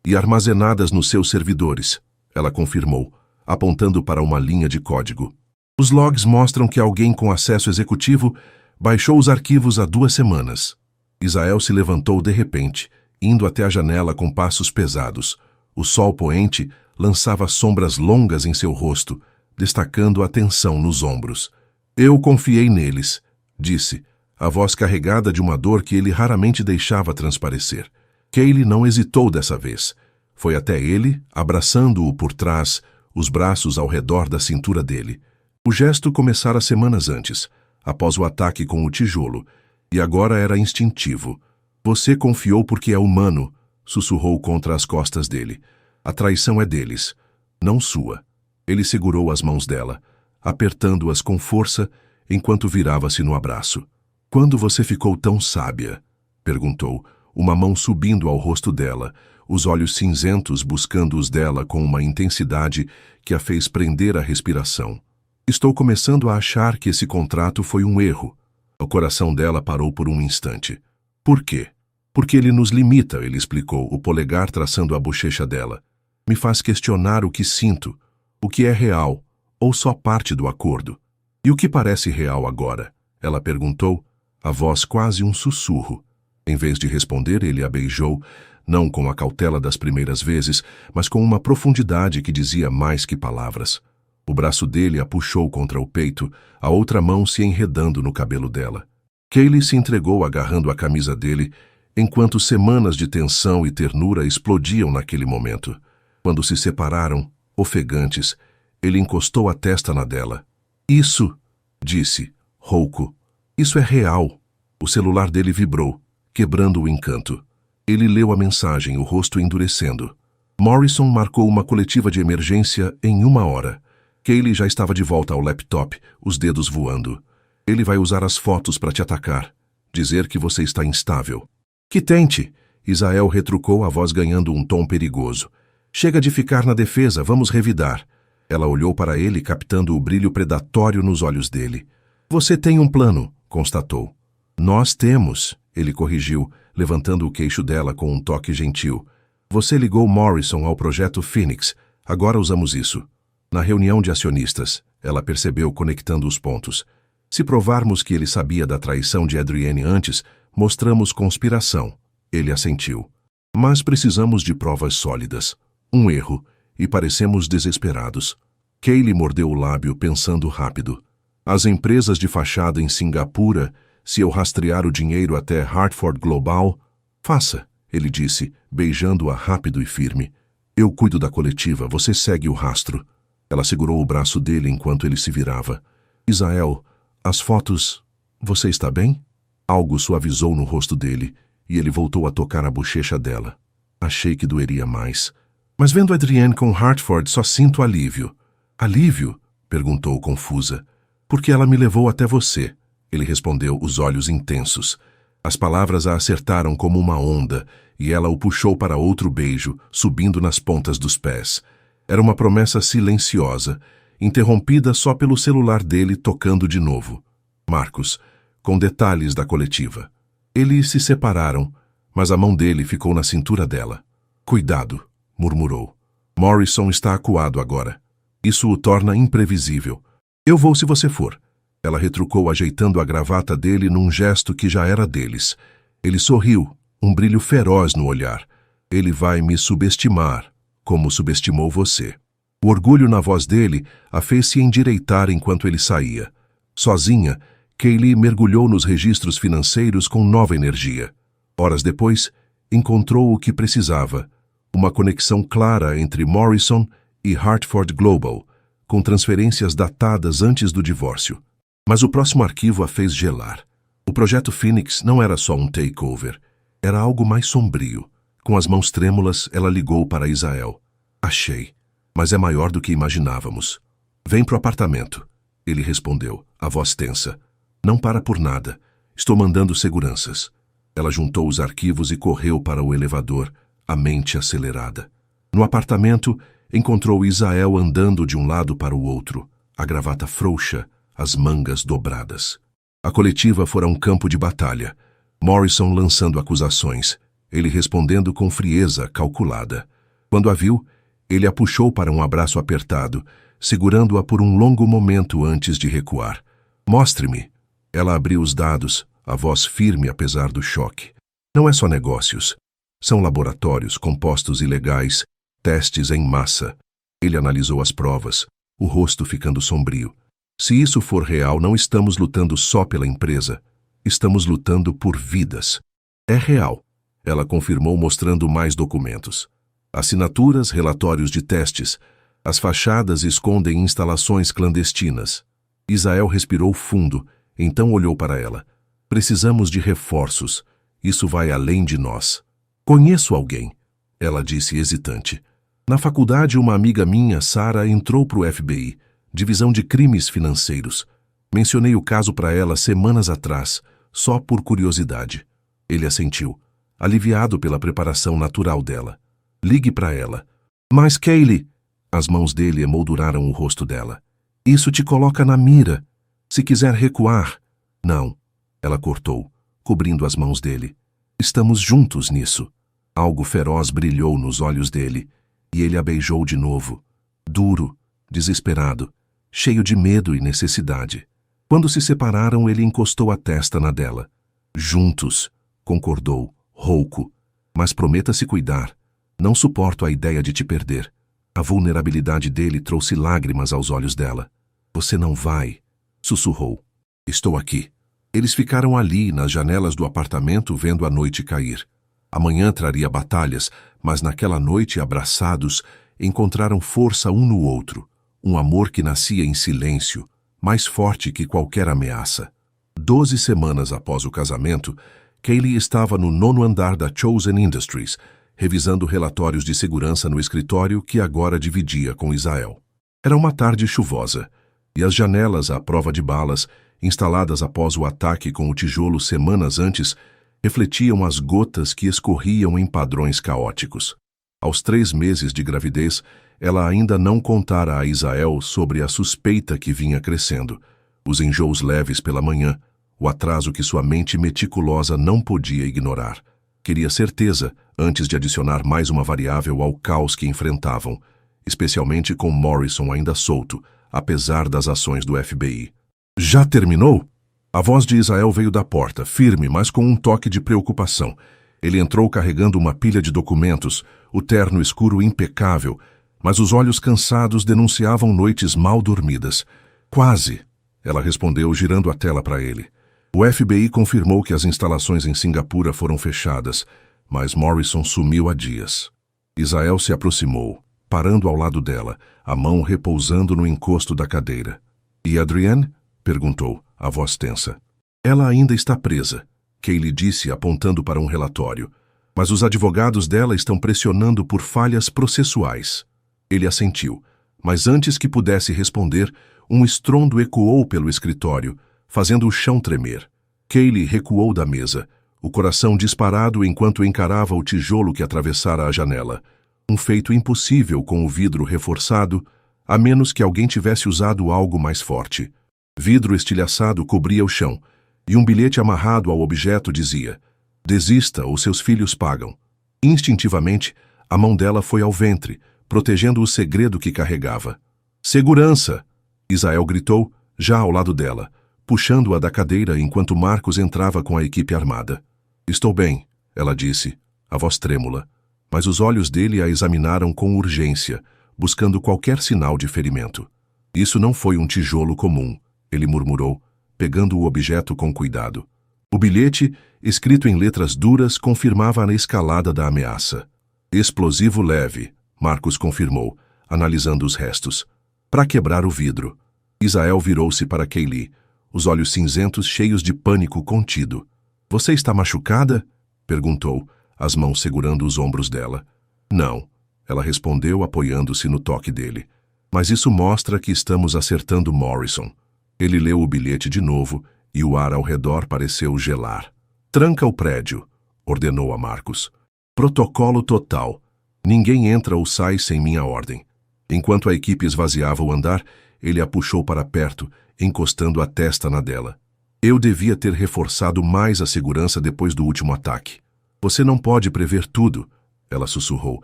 e armazenadas nos seus servidores, ela confirmou, apontando para uma linha de código. Os logs mostram que alguém com acesso executivo baixou os arquivos há 2 semanas. Israel se levantou de repente, indo até a janela com passos pesados. O sol poente lançava sombras longas em seu rosto, destacando a tensão nos ombros. Eu confiei neles, disse, a voz carregada de uma dor que ele raramente deixava transparecer. Kaylee não hesitou dessa vez. Foi até ele, abraçando-o por trás, os braços ao redor da cintura dele. O gesto começara semanas antes, após o ataque com o tijolo, E agora era instintivo. Você confiou porque é humano, sussurrou contra as costas dele. A traição é deles, não sua. Ele segurou as mãos dela, apertando-as com força, enquanto virava-se no abraço. Quando você ficou tão sábia? Perguntou, uma mão subindo ao rosto dela, os olhos cinzentos buscando os dela com uma intensidade que a fez prender a respiração. Estou começando a achar que esse contrato foi um erro. O coração dela parou por um instante. Por quê? Porque ele nos limita, ele explicou, o polegar traçando a bochecha dela. Me faz questionar o que sinto, o que é real, ou só parte do acordo. E o que parece real agora? Ela perguntou, a voz quase um sussurro. Em vez de responder, ele a beijou, não com a cautela das primeiras vezes, mas com uma profundidade que dizia mais que palavras. O braço dele a puxou contra o peito, a outra mão se enredando no cabelo dela. Kaylee se entregou agarrando a camisa dele, enquanto semanas de tensão e ternura explodiam naquele momento. Quando se separaram, ofegantes, ele encostou a testa na dela. Isso, disse, rouco, isso é real. O celular dele vibrou, quebrando o encanto. Ele leu a mensagem, o rosto endurecendo. Morrison marcou uma coletiva de emergência em 1 hora. Kaylee já estava de volta ao laptop, os dedos voando. Ele vai usar as fotos para te atacar. Dizer que você está instável. Que tente, Isael retrucou, a voz ganhando um tom perigoso. Chega de ficar na defesa, vamos revidar. Ela olhou para ele, captando o brilho predatório nos olhos dele. Você tem um plano, constatou. Nós temos, ele corrigiu, levantando o queixo dela com um toque gentil. Você ligou Morrison ao projeto Phoenix. Agora usamos isso. Na reunião de acionistas, ela percebeu conectando os pontos. Se provarmos que ele sabia da traição de Adrienne antes, mostramos conspiração. Ele assentiu. Mas precisamos de provas sólidas. Um erro, e parecemos desesperados. Kaylee mordeu o lábio, pensando rápido. As empresas de fachada em Singapura, se eu rastrear o dinheiro até Hartford Global... Faça, ele disse, beijando-a rápido e firme. Eu cuido da coletiva, você segue o rastro. Ela segurou o braço dele enquanto ele se virava. Isael, as fotos... Você está bem? Algo suavizou no rosto dele, e ele voltou a tocar a bochecha dela. Achei que doeria mais. Mas vendo Adrienne com Hartford, só sinto alívio. Alívio? Perguntou confusa. Porque ela me levou até você. Ele respondeu, os olhos intensos. As palavras a acertaram como uma onda, e ela o puxou para outro beijo, subindo nas pontas dos pés. Era uma promessa silenciosa, interrompida só pelo celular dele tocando de novo. Marcos, com detalhes da coletiva. Eles se separaram, mas a mão dele ficou na cintura dela. Cuidado, murmurou. Morrison está acuado agora. Isso o torna imprevisível. Eu vou se você for. Ela retrucou, ajeitando a gravata dele num gesto que já era deles. Ele sorriu, um brilho feroz no olhar. Ele vai me subestimar, como subestimou você. O orgulho na voz dele a fez se endireitar enquanto ele saía. Sozinha, Kaylee mergulhou nos registros financeiros com nova energia. Horas depois, encontrou o que precisava. Uma conexão clara entre Morrison e Hartford Global, com transferências datadas antes do divórcio. Mas o próximo arquivo a fez gelar. O projeto Phoenix não era só um takeover. Era algo mais sombrio. Com as mãos trêmulas, ela ligou para Isael. Achei, mas é maior do que imaginávamos. Vem pro apartamento. Ele respondeu, a voz tensa. Não para por nada. Estou mandando seguranças. Ela juntou os arquivos e correu para o elevador, a mente acelerada. No apartamento, encontrou Isael andando de um lado para o outro, a gravata frouxa, as mangas dobradas. A coletiva fora um campo de batalha. Morrison lançando acusações, ele respondendo com frieza calculada. Quando a viu, ele a puxou para um abraço apertado, segurando-a por um longo momento antes de recuar. Mostre-me. Ela abriu os dados, a voz firme apesar do choque. Não é só negócios. São laboratórios, compostos ilegais, testes em massa. Ele analisou as provas, o rosto ficando sombrio. Se isso for real, não estamos lutando só pela empresa. Estamos lutando por vidas. É real. Ela confirmou mostrando mais documentos. Assinaturas, relatórios de testes. As fachadas escondem instalações clandestinas. Isael respirou fundo, então olhou para ela. Precisamos de reforços. Isso vai além de nós. Conheço alguém, ela disse hesitante. Na faculdade, uma amiga minha, Sarah, entrou para o FBI, Divisão de Crimes Financeiros. Mencionei o caso para ela semanas atrás, só por curiosidade. Ele assentiu, aliviado pela preparação natural dela. Ligue para ela. Mas, Kaylee... As mãos dele emolduraram o rosto dela. Isso te coloca na mira. Se quiser recuar... Não. Ela cortou, cobrindo as mãos dele. Estamos juntos nisso. Algo feroz brilhou nos olhos dele, e ele a beijou de novo. Duro, desesperado, cheio de medo e necessidade. Quando se separaram, ele encostou a testa na dela. Juntos, concordou, rouco. Mas prometa se cuidar. Não suporto a ideia de te perder. A vulnerabilidade dele trouxe lágrimas aos olhos dela. Você não vai, sussurrou. Estou aqui. Eles ficaram ali, nas janelas do apartamento, vendo a noite cair. Amanhã traria batalhas, mas naquela noite, abraçados, encontraram força um no outro. Um amor que nascia em silêncio, mais forte que qualquer ameaça. 12 semanas após o casamento, Kaylee estava no 9º andar da Chosen Industries, revisando relatórios de segurança no escritório que agora dividia com Israel. Era uma tarde chuvosa, e as janelas à prova de balas, instaladas após o ataque com o tijolo semanas antes, refletiam as gotas que escorriam em padrões caóticos. Aos 3 meses de gravidez, ela ainda não contara a Israel sobre a suspeita que vinha crescendo, os enjoos leves pela manhã, o atraso que sua mente meticulosa não podia ignorar. Queria certeza antes de adicionar mais uma variável ao caos que enfrentavam, especialmente com Morrison ainda solto, apesar das ações do FBI. Já terminou? A voz de Israel veio da porta, firme, mas com um toque de preocupação. Ele entrou carregando uma pilha de documentos, o terno escuro impecável, mas os olhos cansados denunciavam noites mal dormidas. Quase, ela respondeu, girando a tela para ele. O FBI confirmou que as instalações em Singapura foram fechadas, mas Morrison sumiu há dias. Israel se aproximou, parando ao lado dela, a mão repousando no encosto da cadeira. E Adrienne? Perguntou, a voz tensa. Ela ainda está presa, Kaylee disse, apontando para um relatório. Mas os advogados dela estão pressionando por falhas processuais. Ele assentiu, mas antes que pudesse responder, um estrondo ecoou pelo escritório, fazendo o chão tremer. Kaylee recuou da mesa, o coração disparado enquanto encarava o tijolo que atravessara a janela. Um feito impossível com o vidro reforçado, a menos que alguém tivesse usado algo mais forte. Vidro estilhaçado cobria o chão, e um bilhete amarrado ao objeto dizia: "Desista ou seus filhos pagam." Instintivamente, a mão dela foi ao ventre, protegendo o segredo que carregava. "Segurança!" Israel gritou, já ao lado dela, puxando-a da cadeira enquanto Marcos entrava com a equipe armada. "Estou bem", ela disse, a voz trêmula, mas os olhos dele a examinaram com urgência, buscando qualquer sinal de ferimento. "Isso não foi um tijolo comum", ele murmurou, pegando o objeto com cuidado. O bilhete, escrito em letras duras, confirmava a escalada da ameaça. "Explosivo leve", Marcos confirmou, analisando os restos. "Para quebrar o vidro." Israel virou-se para Kaylee, os olhos cinzentos cheios de pânico contido. "Você está machucada?" perguntou, as mãos segurando os ombros dela. "Não", ela respondeu, apoiando-se no toque dele. "Mas isso mostra que estamos acertando Morrison." Ele leu o bilhete de novo e o ar ao redor pareceu gelar. "Tranca o prédio", ordenou a Marcos. "Protocolo total. Ninguém entra ou sai sem minha ordem." Enquanto a equipe esvaziava o andar, ele a puxou para perto, encostando a testa na dela. "Eu devia ter reforçado mais a segurança depois do último ataque." "Você não pode prever tudo", ela sussurrou,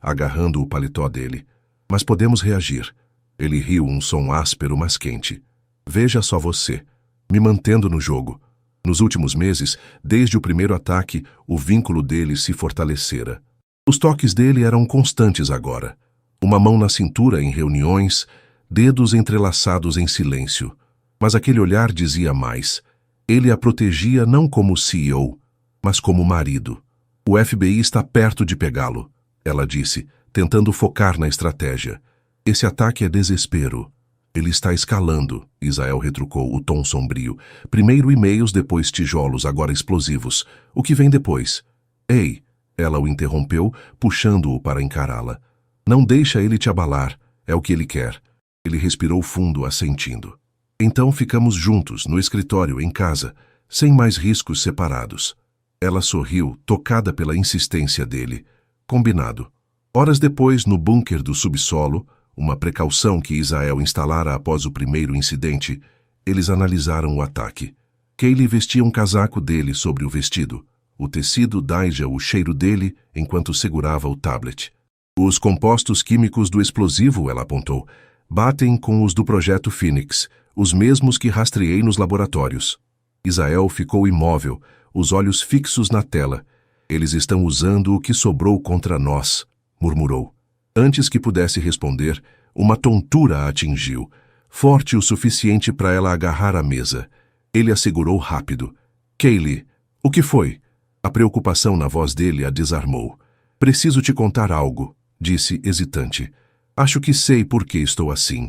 agarrando o paletó dele. "Mas podemos reagir." Ele riu, um som áspero, mas quente. "Veja só você, me mantendo no jogo." Nos últimos meses, desde o primeiro ataque, o vínculo dele se fortalecera. Os toques dele eram constantes agora. Uma mão na cintura em reuniões, dedos entrelaçados em silêncio. Mas aquele olhar dizia mais. Ele a protegia não como CEO, mas como marido. "O FBI está perto de pegá-lo", ela disse, tentando focar na estratégia. "Esse ataque é desespero." Ele está escalando, Israel retrucou, o tom sombrio. Primeiro e-mails, depois tijolos, agora explosivos. O que vem depois? Ei, ela o interrompeu, puxando-o para encará-la. Não deixa ele te abalar, é o que ele quer. Ele respirou fundo, assentindo. Então ficamos juntos, no escritório, em casa, sem mais riscos separados. Ela sorriu, tocada pela insistência dele. Combinado. Horas depois, no bunker do subsolo, uma precaução que Israel instalara após o primeiro incidente, eles analisaram o ataque. Kaylee vestia um casaco dele sobre o vestido. O tecido Daija o cheiro dele enquanto segurava o tablet. Os compostos químicos do explosivo, ela apontou, batem com os do Projeto Phoenix, os mesmos que rastreei nos laboratórios. Israel ficou imóvel, os olhos fixos na tela. Eles estão usando o que sobrou contra nós, murmurou. Antes que pudesse responder, uma tontura a atingiu, forte o suficiente para ela agarrar a mesa. Ele a segurou rápido. Kaylee, o que foi? A preocupação na voz dele a desarmou. Preciso te contar algo, disse hesitante. Acho que sei por que estou assim.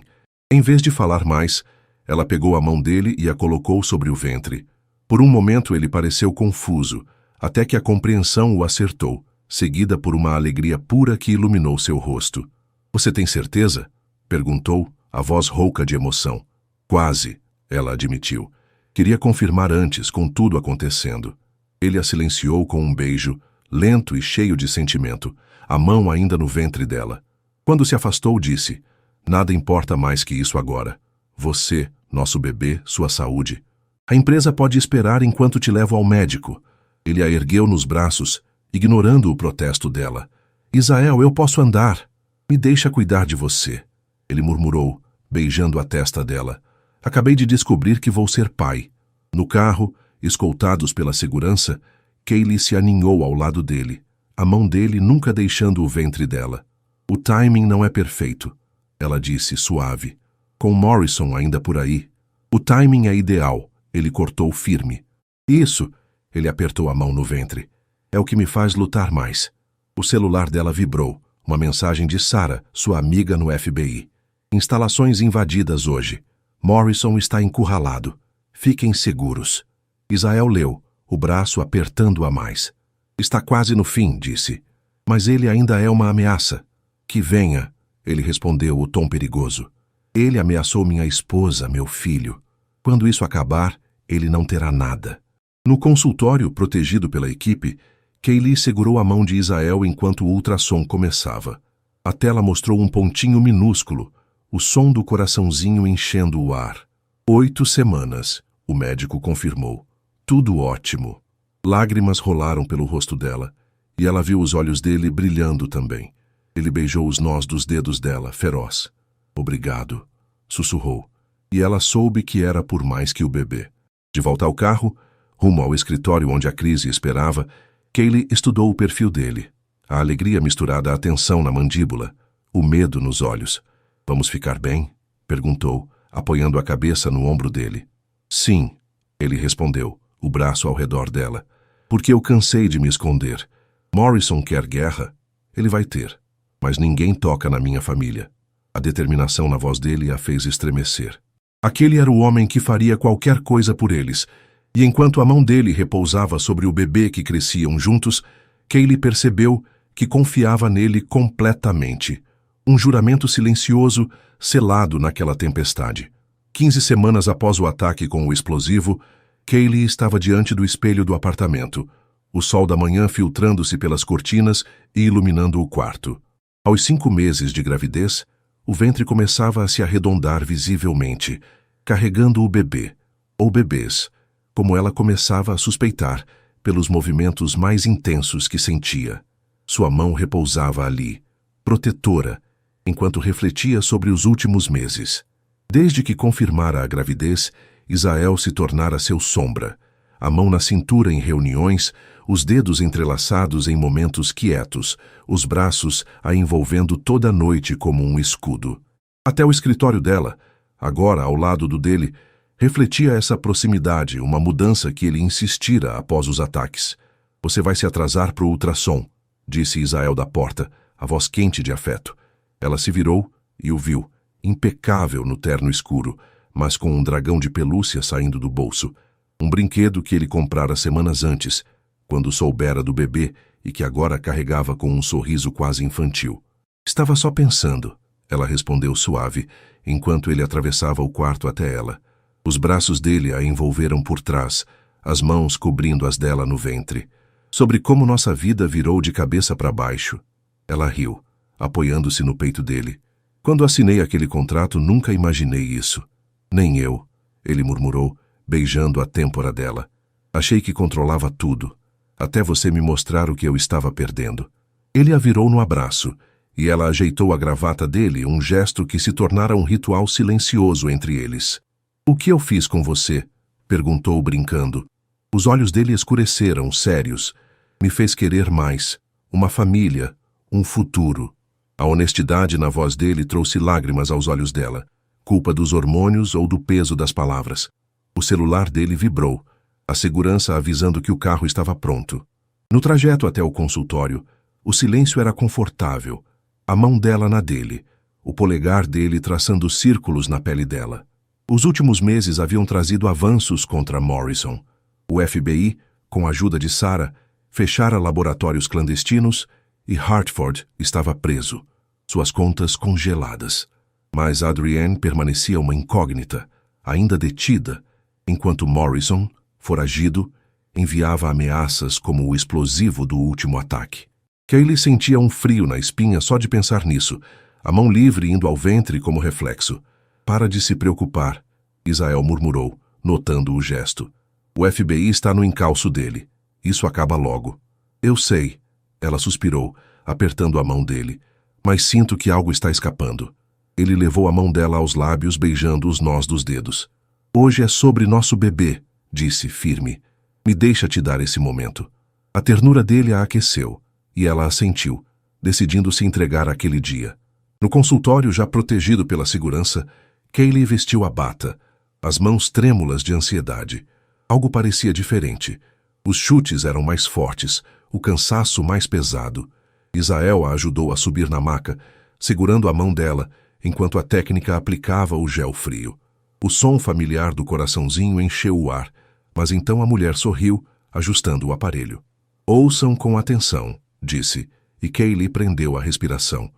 Em vez de falar mais, ela pegou a mão dele e a colocou sobre o ventre. Por um momento ele pareceu confuso, até que a compreensão o acertou, seguida por uma alegria pura que iluminou seu rosto. Você tem certeza? Perguntou, a voz rouca de emoção. Quase, ela admitiu. Queria confirmar antes, com tudo acontecendo. Ele a silenciou com um beijo, lento e cheio de sentimento, a mão ainda no ventre dela. Quando se afastou, disse, nada importa mais que isso agora. Você, nosso bebê, sua saúde. A empresa pode esperar enquanto te levo ao médico. Ele a ergueu nos braços, ignorando o protesto dela. Israel, eu posso andar. Me deixa cuidar de você. Ele murmurou, beijando a testa dela. Acabei de descobrir que vou ser pai. No carro, escoltados pela segurança, Kaylee se aninhou ao lado dele, a mão dele nunca deixando o ventre dela. O timing não é perfeito, ela disse, suave. Com Morrison ainda por aí. O timing é ideal, ele cortou firme. Isso, ele apertou a mão no ventre. É o que me faz lutar mais. O celular dela vibrou, uma mensagem de Sarah, sua amiga no FBI. Instalações invadidas hoje. Morrison está encurralado. Fiquem seguros. Israel leu, o braço apertando-a mais. Está quase no fim, disse. Mas ele ainda é uma ameaça. Que venha, ele respondeu, o tom perigoso. Ele ameaçou minha esposa, meu filho. Quando isso acabar, ele não terá nada. No consultório, protegido pela equipe, Kaylee segurou a mão de Israel enquanto o ultrassom começava. A tela mostrou um pontinho minúsculo, o som do coraçãozinho enchendo o ar. 8 semanas, o médico confirmou. Tudo ótimo. Lágrimas rolaram pelo rosto dela, e ela viu os olhos dele brilhando também. Ele beijou os nós dos dedos dela, feroz. Obrigado, sussurrou, e ela soube que era por mais que o bebê. De volta ao carro, rumo ao escritório onde a crise esperava, Kaylee estudou o perfil dele. A alegria misturada à tensão na mandíbula, o medo nos olhos. Vamos ficar bem? Perguntou, apoiando a cabeça no ombro dele. Sim, ele respondeu, o braço ao redor dela. Porque eu cansei de me esconder. Morrison quer guerra? Ele vai ter. Mas ninguém toca na minha família. A determinação na voz dele a fez estremecer. Aquele era o homem que faria qualquer coisa por eles, e enquanto a mão dele repousava sobre o bebê que cresciam juntos, Kaylee percebeu que confiava nele completamente. Um juramento silencioso, selado naquela tempestade. 15 semanas após o ataque com o explosivo, Kaylee estava diante do espelho do apartamento, o sol da manhã filtrando-se pelas cortinas e iluminando o quarto. Aos 5 meses de gravidez, o ventre começava a se arredondar visivelmente, carregando o bebê, ou bebês, como ela começava a suspeitar, pelos movimentos mais intensos que sentia. Sua mão repousava ali, protetora, enquanto refletia sobre os últimos meses. Desde que confirmara a gravidez, Israel se tornara seu sombra, a mão na cintura em reuniões, os dedos entrelaçados em momentos quietos, os braços a envolvendo toda a noite como um escudo. Até o escritório dela, agora ao lado do dele, refletia essa proximidade, uma mudança que ele insistira após os ataques. Você vai se atrasar para o ultrassom, disse Israel da porta, a voz quente de afeto. Ela se virou e o viu, impecável no terno escuro, mas com um dragão de pelúcia saindo do bolso. Um brinquedo que ele comprara semanas antes, quando soubera do bebê e que agora carregava com um sorriso quase infantil. Estava só pensando, ela respondeu suave, enquanto ele atravessava o quarto até ela. Os braços dele a envolveram por trás, as mãos cobrindo as dela no ventre. Sobre como nossa vida virou de cabeça para baixo. Ela riu, apoiando-se no peito dele. Quando assinei aquele contrato, nunca imaginei isso. Nem eu, ele murmurou, beijando a têmpora dela. Achei que controlava tudo, até você me mostrar o que eu estava perdendo. Ele a virou no abraço, e ela ajeitou a gravata dele, um gesto que se tornara um ritual silencioso entre eles. O que eu fiz com você? Perguntou brincando. Os olhos dele escureceram, sérios. Me fez querer mais. Uma família, um futuro. A honestidade na voz dele trouxe lágrimas aos olhos dela. Culpa dos hormônios ou do peso das palavras. O celular dele vibrou, a segurança avisando que o carro estava pronto. No trajeto até o consultório, o silêncio era confortável. A mão dela na dele, o polegar dele traçando círculos na pele dela. Os últimos meses haviam trazido avanços contra Morrison. O FBI, com a ajuda de Sarah, fechara laboratórios clandestinos e Hartford estava preso, suas contas congeladas. Mas Adrienne permanecia uma incógnita, ainda detida, enquanto Morrison, foragido, enviava ameaças como o explosivo do último ataque. Kaylee sentia um frio na espinha só de pensar nisso, a mão livre indo ao ventre como reflexo. Para de se preocupar, Israel murmurou, notando o gesto. O FBI está no encalço dele. Isso acaba logo. Eu sei, ela suspirou, apertando a mão dele, mas sinto que algo está escapando. Ele levou a mão dela aos lábios, beijando os nós dos dedos. Hoje é sobre nosso bebê, disse, firme. Me deixa te dar esse momento. A ternura dele a aqueceu, e ela assentiu, decidindo se entregar àquele dia. No consultório, já protegido pela segurança, Kaylee vestiu a bata, as mãos trêmulas de ansiedade. Algo parecia diferente. Os chutes eram mais fortes, o cansaço mais pesado. Israel a ajudou a subir na maca, segurando a mão dela, enquanto a técnica aplicava o gel frio. O som familiar do coraçãozinho encheu o ar, mas então a mulher sorriu, ajustando o aparelho. Ouçam com atenção, disse, e Kaylee prendeu a respiração.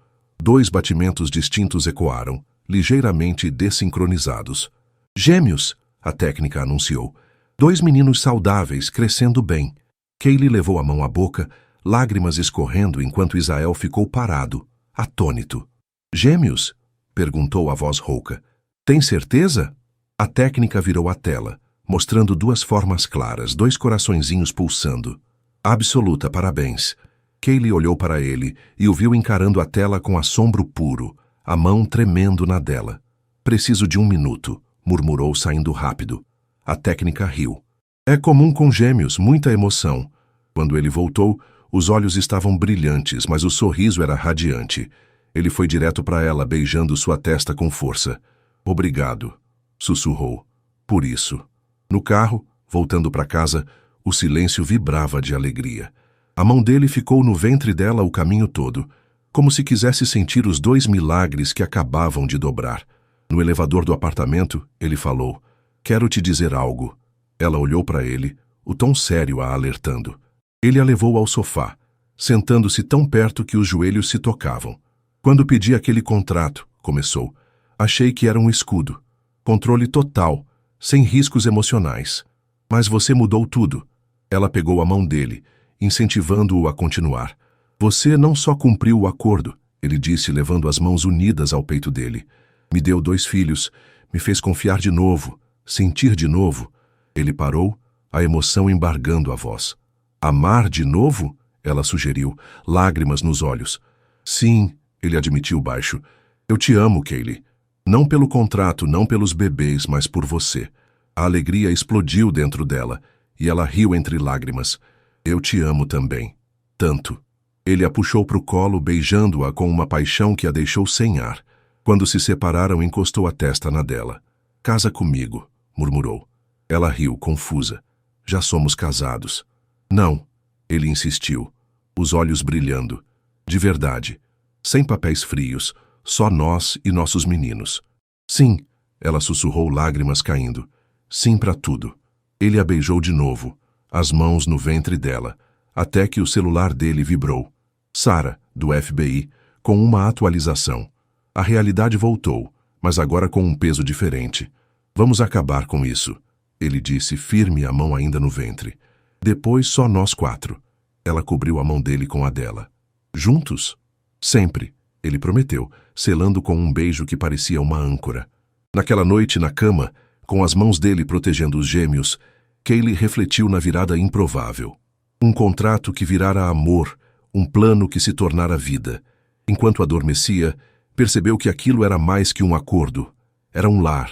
2 batimentos distintos ecoaram, ligeiramente desincronizados. Gêmeos, a técnica anunciou. 2 meninos saudáveis, crescendo bem. Kaylee levou a mão à boca, lágrimas escorrendo enquanto Israel ficou parado, atônito. Gêmeos? Perguntou a voz rouca. Tem certeza? A técnica virou a tela, mostrando 2 formas claras, 2 coraçõezinhos pulsando. Absoluta, parabéns. Kaylee olhou para ele e o viu encarando a tela com assombro puro, a mão tremendo na dela. Preciso de 1 minuto, murmurou saindo rápido. A técnica riu. É comum com gêmeos, muita emoção. Quando ele voltou, os olhos estavam brilhantes, mas o sorriso era radiante. Ele foi direto para ela, beijando sua testa com força. Obrigado, sussurrou. Por isso. No carro, voltando para casa, o silêncio vibrava de alegria. A mão dele ficou no ventre dela o caminho todo, como se quisesse sentir os 2 milagres que acabavam de dobrar. No elevador do apartamento, ele falou, quero te dizer algo. Ela olhou para ele, o tom sério a alertando. Ele a levou ao sofá, sentando-se tão perto que os joelhos se tocavam. Quando pedi aquele contrato, começou, achei que era um escudo. Controle total, sem riscos emocionais. Mas você mudou tudo. Ela pegou a mão dele, incentivando-o a continuar. Você não só cumpriu o acordo, ele disse, levando as mãos unidas ao peito dele. Me deu 2 filhos, me fez confiar de novo, sentir de novo. Ele parou, a emoção embargando a voz. Amar de novo? Ela sugeriu, lágrimas nos olhos. Sim, ele admitiu baixo. Eu te amo, Kaylee. Não pelo contrato, não pelos bebês, mas por você. A alegria explodiu dentro dela, e ela riu entre lágrimas. Eu te amo também. Tanto. Ele a puxou para o colo, beijando-a com uma paixão que a deixou sem ar. Quando se separaram, encostou a testa na dela. Casa comigo, murmurou. Ela riu, confusa. Já somos casados. Não, ele insistiu, os olhos brilhando. De verdade. Sem papéis frios, só nós e nossos meninos. Sim, ela sussurrou, lágrimas caindo. Sim para tudo. Ele a beijou de novo, as mãos no ventre dela, até que o celular dele vibrou. Sarah, do FBI, com uma atualização. A realidade voltou, mas agora com um peso diferente. Vamos acabar com isso, ele disse, firme, a mão ainda no ventre. Depois só nós 4. Ela cobriu a mão dele com a dela. Juntos? Sempre, ele prometeu, selando com um beijo que parecia uma âncora. Naquela noite, na cama, com as mãos dele protegendo os gêmeos, Kaylee refletiu na virada improvável. Um contrato que virara amor, um plano que se tornara vida. Enquanto adormecia, percebeu que aquilo era mais que um acordo. Era um lar.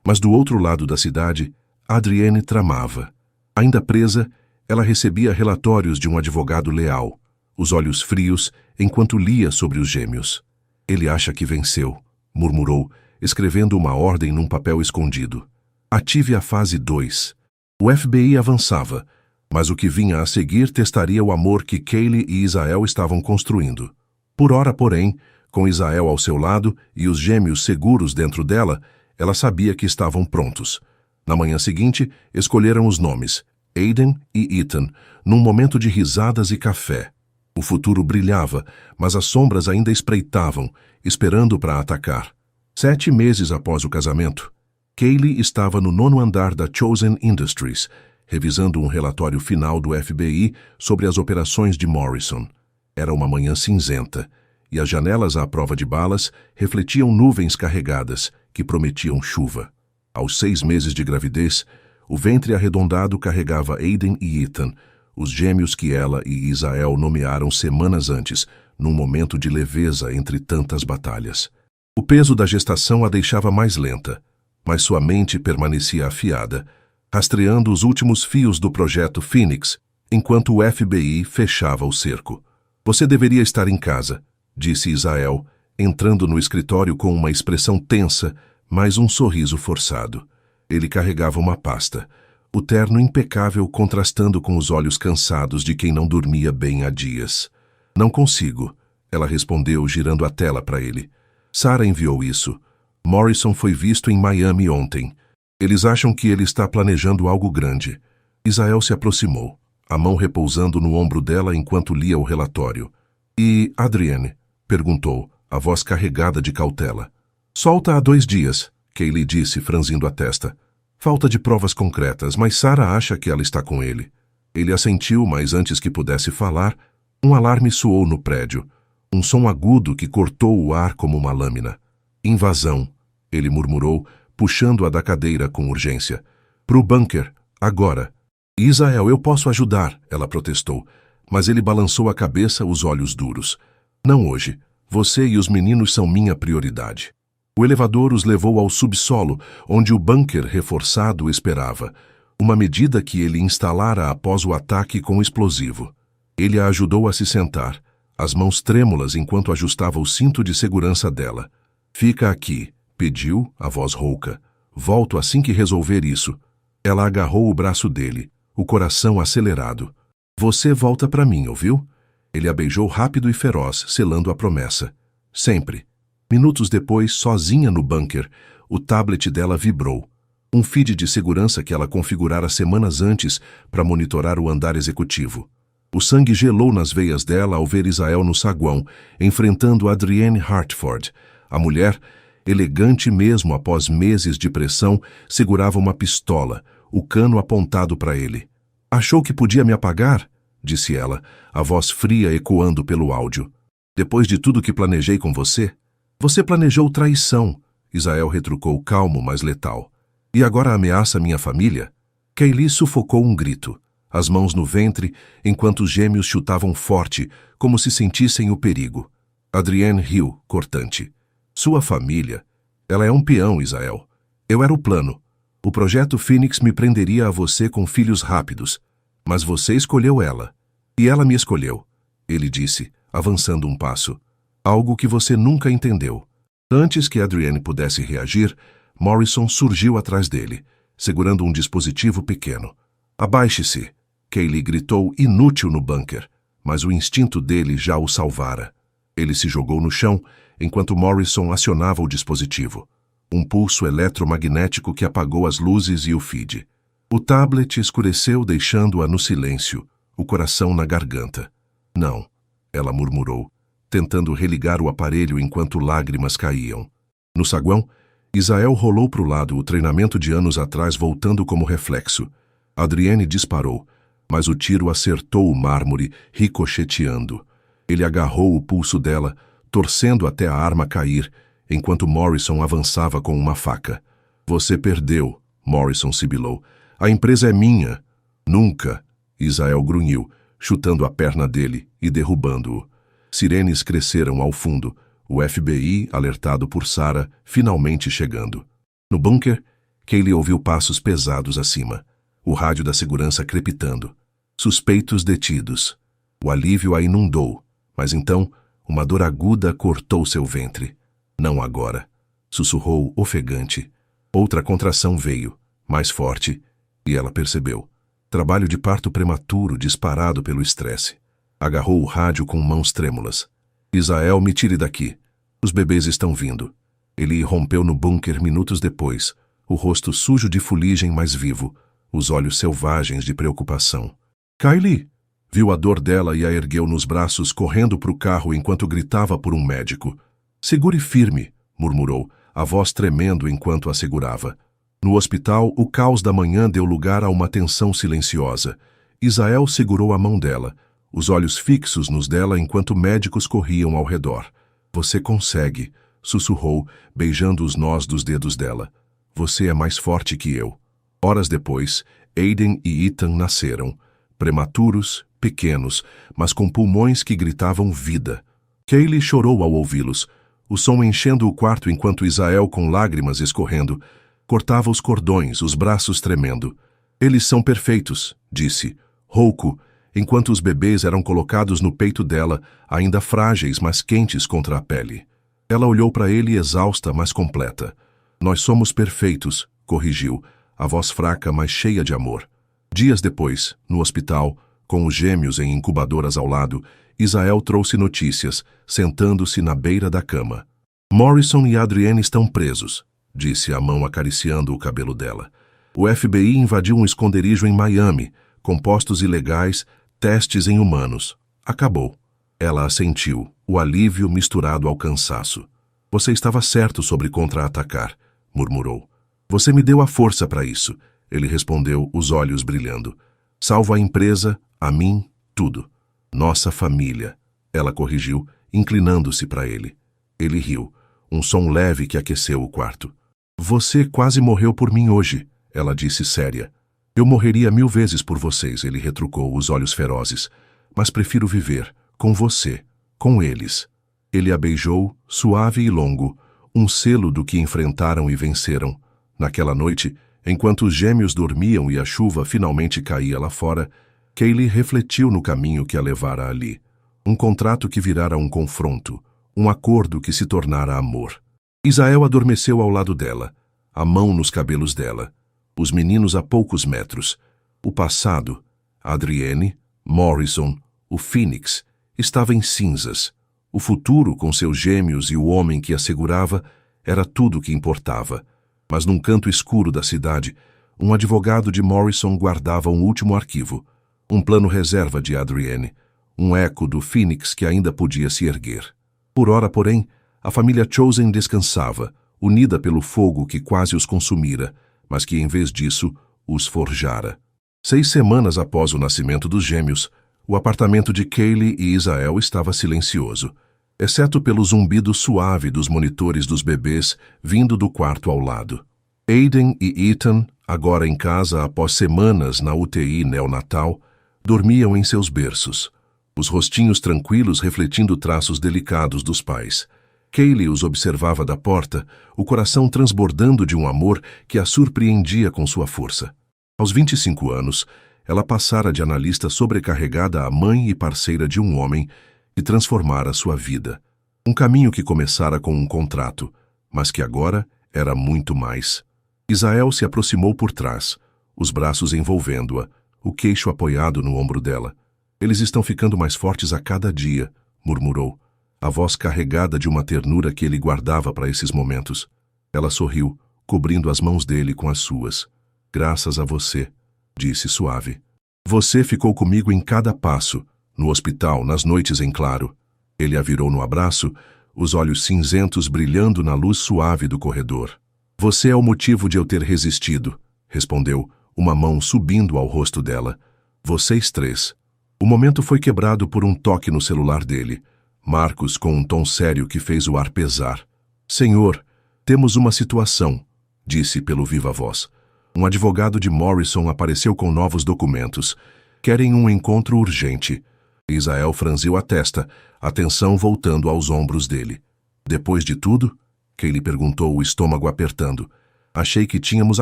Mas do outro lado da cidade, Adrienne tramava. Ainda presa, ela recebia relatórios de um advogado leal, os olhos frios enquanto lia sobre os gêmeos. Ele acha que venceu, murmurou, escrevendo uma ordem num papel escondido. Ative a fase 2. O FBI avançava, mas o que vinha a seguir testaria o amor que Kaylee e Isael estavam construindo. Por ora, porém, com Isael ao seu lado e os gêmeos seguros dentro dela, ela sabia que estavam prontos. Na manhã seguinte, escolheram os nomes, Aiden e Ethan, num momento de risadas e café. O futuro brilhava, mas as sombras ainda espreitavam, esperando para atacar. 7 meses após o casamento, Kaylee estava no 9º andar da Chosen Industries, revisando um relatório final do FBI sobre as operações de Morrison. Era uma manhã cinzenta, e as janelas à prova de balas refletiam nuvens carregadas, que prometiam chuva. Aos 6 meses de gravidez, o ventre arredondado carregava Aiden e Ethan, os gêmeos que ela e Isael nomearam semanas antes, num momento de leveza entre tantas batalhas. O peso da gestação a deixava mais lenta, mas sua mente permanecia afiada, rastreando os últimos fios do projeto Phoenix, enquanto o FBI fechava o cerco. Você deveria estar em casa, disse Isael, entrando no escritório com uma expressão tensa, mas um sorriso forçado. Ele carregava uma pasta, o terno impecável contrastando com os olhos cansados de quem não dormia bem há dias. Não consigo, ela respondeu, girando a tela para ele. Sarah enviou isso. Morrison foi visto em Miami ontem. Eles acham que ele está planejando algo grande. Isael se aproximou, a mão repousando no ombro dela enquanto lia o relatório. E Adrienne? Perguntou, a voz carregada de cautela. Solta há 2 dias, Kaylee disse, franzindo a testa. Falta de provas concretas, mas Sarah acha que ela está com ele. Ele assentiu, mas antes que pudesse falar, um alarme soou no prédio. Um som agudo que cortou o ar como uma lâmina. Invasão, ele murmurou, puxando-a da cadeira com urgência. Pro bunker, agora. Isael, eu posso ajudar, ela protestou, mas ele balançou a cabeça, os olhos duros. Não hoje. Você e os meninos são minha prioridade. O elevador os levou ao subsolo, onde o bunker reforçado esperava, uma medida que ele instalara após o ataque com explosivo. Ele a ajudou a se sentar, as mãos trêmulas enquanto ajustava o cinto de segurança dela. Fica aqui, pediu, a voz rouca. Volto assim que resolver isso. Ela agarrou o braço dele, o coração acelerado. Você volta para mim, ouviu? Ele a beijou rápido e feroz, selando a promessa. Sempre. Minutos depois, sozinha no bunker, o tablet dela vibrou. Um feed de segurança que ela configurara semanas antes para monitorar o andar executivo. O sangue gelou nas veias dela ao ver Isael no saguão, enfrentando Adrienne Hartford. A mulher, elegante mesmo após meses de pressão, segurava uma pistola, o cano apontado para ele. Achou que podia me apagar? Disse ela, a voz fria ecoando pelo áudio. Depois de tudo que planejei com você? Você planejou traição, Isael retrucou calmo, mas letal. E agora ameaça minha família? Kaylee sufocou um grito, as mãos no ventre, enquanto os gêmeos chutavam forte, como se sentissem o perigo. Adrienne riu, cortante. Sua família? Ela é um peão, Isael. Eu era o plano. O projeto Phoenix me prenderia a você com filhos rápidos. Mas você escolheu ela. E ela me escolheu, ele disse, avançando um passo. Algo que você nunca entendeu. Antes que Adrienne pudesse reagir, Morrison surgiu atrás dele, segurando um dispositivo pequeno. Abaixe-se, Kaylee gritou, inútil no bunker, mas o instinto dele já o salvara. Ele se jogou no chão enquanto Morrison acionava o dispositivo. Um pulso eletromagnético que apagou as luzes e o feed. O tablet escureceu, deixando-a no silêncio, o coração na garganta. Não, ela murmurou, tentando religar o aparelho enquanto lágrimas caíam. No saguão, Isael rolou para o lado, o treinamento de anos atrás voltando como reflexo. Adrienne disparou, mas o tiro acertou o mármore, ricocheteando. Ele agarrou o pulso dela, torcendo até a arma cair, enquanto Morrison avançava com uma faca. Você perdeu, Morrison sibilou. A empresa é minha. Nunca, Isael grunhiu, chutando a perna dele e derrubando-o. Sirenes cresceram ao fundo, o FBI, alertado por Sarah, finalmente chegando. No bunker, Kaylee ouviu passos pesados acima, o rádio da segurança crepitando. Suspeitos detidos. O alívio a inundou, mas então uma dor aguda cortou seu ventre. Não agora, sussurrou ofegante. Outra contração veio, mais forte, e ela percebeu. Trabalho de parto prematuro disparado pelo estresse. Agarrou o rádio com mãos trêmulas. Isael, me tire daqui. Os bebês estão vindo. Ele irrompeu no bunker minutos depois, o rosto sujo de fuligem, mas vivo, os olhos selvagens de preocupação. Kylie! Viu a dor dela e a ergueu nos braços, correndo para o carro enquanto gritava por um médico. Segure firme, murmurou, a voz tremendo enquanto a segurava. No hospital, o caos da manhã deu lugar a uma tensão silenciosa. Isael segurou a mão dela, os olhos fixos nos dela enquanto médicos corriam ao redor. Você consegue, sussurrou, beijando os nós dos dedos dela. Você é mais forte que eu. Horas depois, Aiden e Ethan nasceram, prematuros, pequenos, mas com pulmões que gritavam vida. Kaylee chorou ao ouvi-los, o som enchendo o quarto enquanto Isael, com lágrimas escorrendo, cortava os cordões, os braços tremendo. Eles são perfeitos, disse, rouco, enquanto os bebês eram colocados no peito dela, ainda frágeis, mas quentes contra a pele. Ela olhou para ele exausta, mas completa. Nós somos perfeitos, corrigiu, a voz fraca, mas cheia de amor. Dias depois, no hospital, com os gêmeos em incubadoras ao lado, Isael trouxe notícias, sentando-se na beira da cama. Morrison e Adrienne estão presos, disse, a mão acariciando o cabelo dela. O FBI invadiu um esconderijo em Miami, compostos ilegais, testes em humanos. Acabou. Ela assentiu, o alívio misturado ao cansaço. Você estava certo sobre contra-atacar, murmurou. Você me deu a força para isso, ele respondeu, os olhos brilhando. Salvo a empresa, a mim, tudo. Nossa família, ela corrigiu, inclinando-se para ele. Ele riu, um som leve que aqueceu o quarto. Você quase morreu por mim hoje, ela disse séria. Eu morreria 1000 vezes por vocês, ele retrucou, os olhos ferozes. Mas prefiro viver, com você, com eles. Ele a beijou, suave e longo, um selo do que enfrentaram e venceram. Naquela noite, enquanto os gêmeos dormiam e a chuva finalmente caía lá fora, Kaylee refletiu no caminho que a levara ali. Um contrato que virara um confronto, um acordo que se tornara amor. Isael adormeceu ao lado dela, a mão nos cabelos dela. Os meninos a poucos metros. O passado, Adrienne, Morrison, o Phoenix, estava em cinzas. O futuro, com seus gêmeos e o homem que a segurava, era tudo o que importava. Mas num canto escuro da cidade, um advogado de Morrison guardava um último arquivo. Um plano reserva de Adrienne, um eco do Phoenix que ainda podia se erguer. Por ora, porém, a família Chosen descansava, unida pelo fogo que quase os consumira, mas que, em vez disso, os forjara. 6 semanas após o nascimento dos gêmeos, o apartamento de Kaylee e Isael estava silencioso, exceto pelo zumbido suave dos monitores dos bebês vindo do quarto ao lado. Aiden e Ethan, agora em casa após semanas na UTI neonatal, dormiam em seus berços, os rostinhos tranquilos refletindo traços delicados dos pais. Kaylee os observava da porta, o coração transbordando de um amor que a surpreendia com sua força. Aos 25 anos, ela passara de analista sobrecarregada a mãe e parceira de um homem que transformara sua vida. Um caminho que começara com um contrato, mas que agora era muito mais. Isael se aproximou por trás, os braços envolvendo-a, o queixo apoiado no ombro dela. Eles estão ficando mais fortes a cada dia, murmurou. a voz carregada de uma ternura que ele guardava para esses momentos. Ela sorriu, cobrindo as mãos dele com as suas. Graças a você, disse suave. Você ficou comigo em cada passo, no hospital, nas noites em claro. Ele a virou no abraço, os olhos cinzentos brilhando na luz suave do corredor. Você é o motivo de eu ter resistido, respondeu, uma mão subindo ao rosto dela. Vocês três. O momento foi quebrado por um toque no celular dele. Marcos, com um tom sério que fez o ar pesar. Senhor, temos uma situação, disse pelo viva voz. Um advogado de Morrison apareceu com novos documentos. Querem um encontro urgente. Israel franziu a testa, a tensão voltando aos ombros dele. Depois de tudo? Kaylee perguntou, o estômago apertando. Achei que tínhamos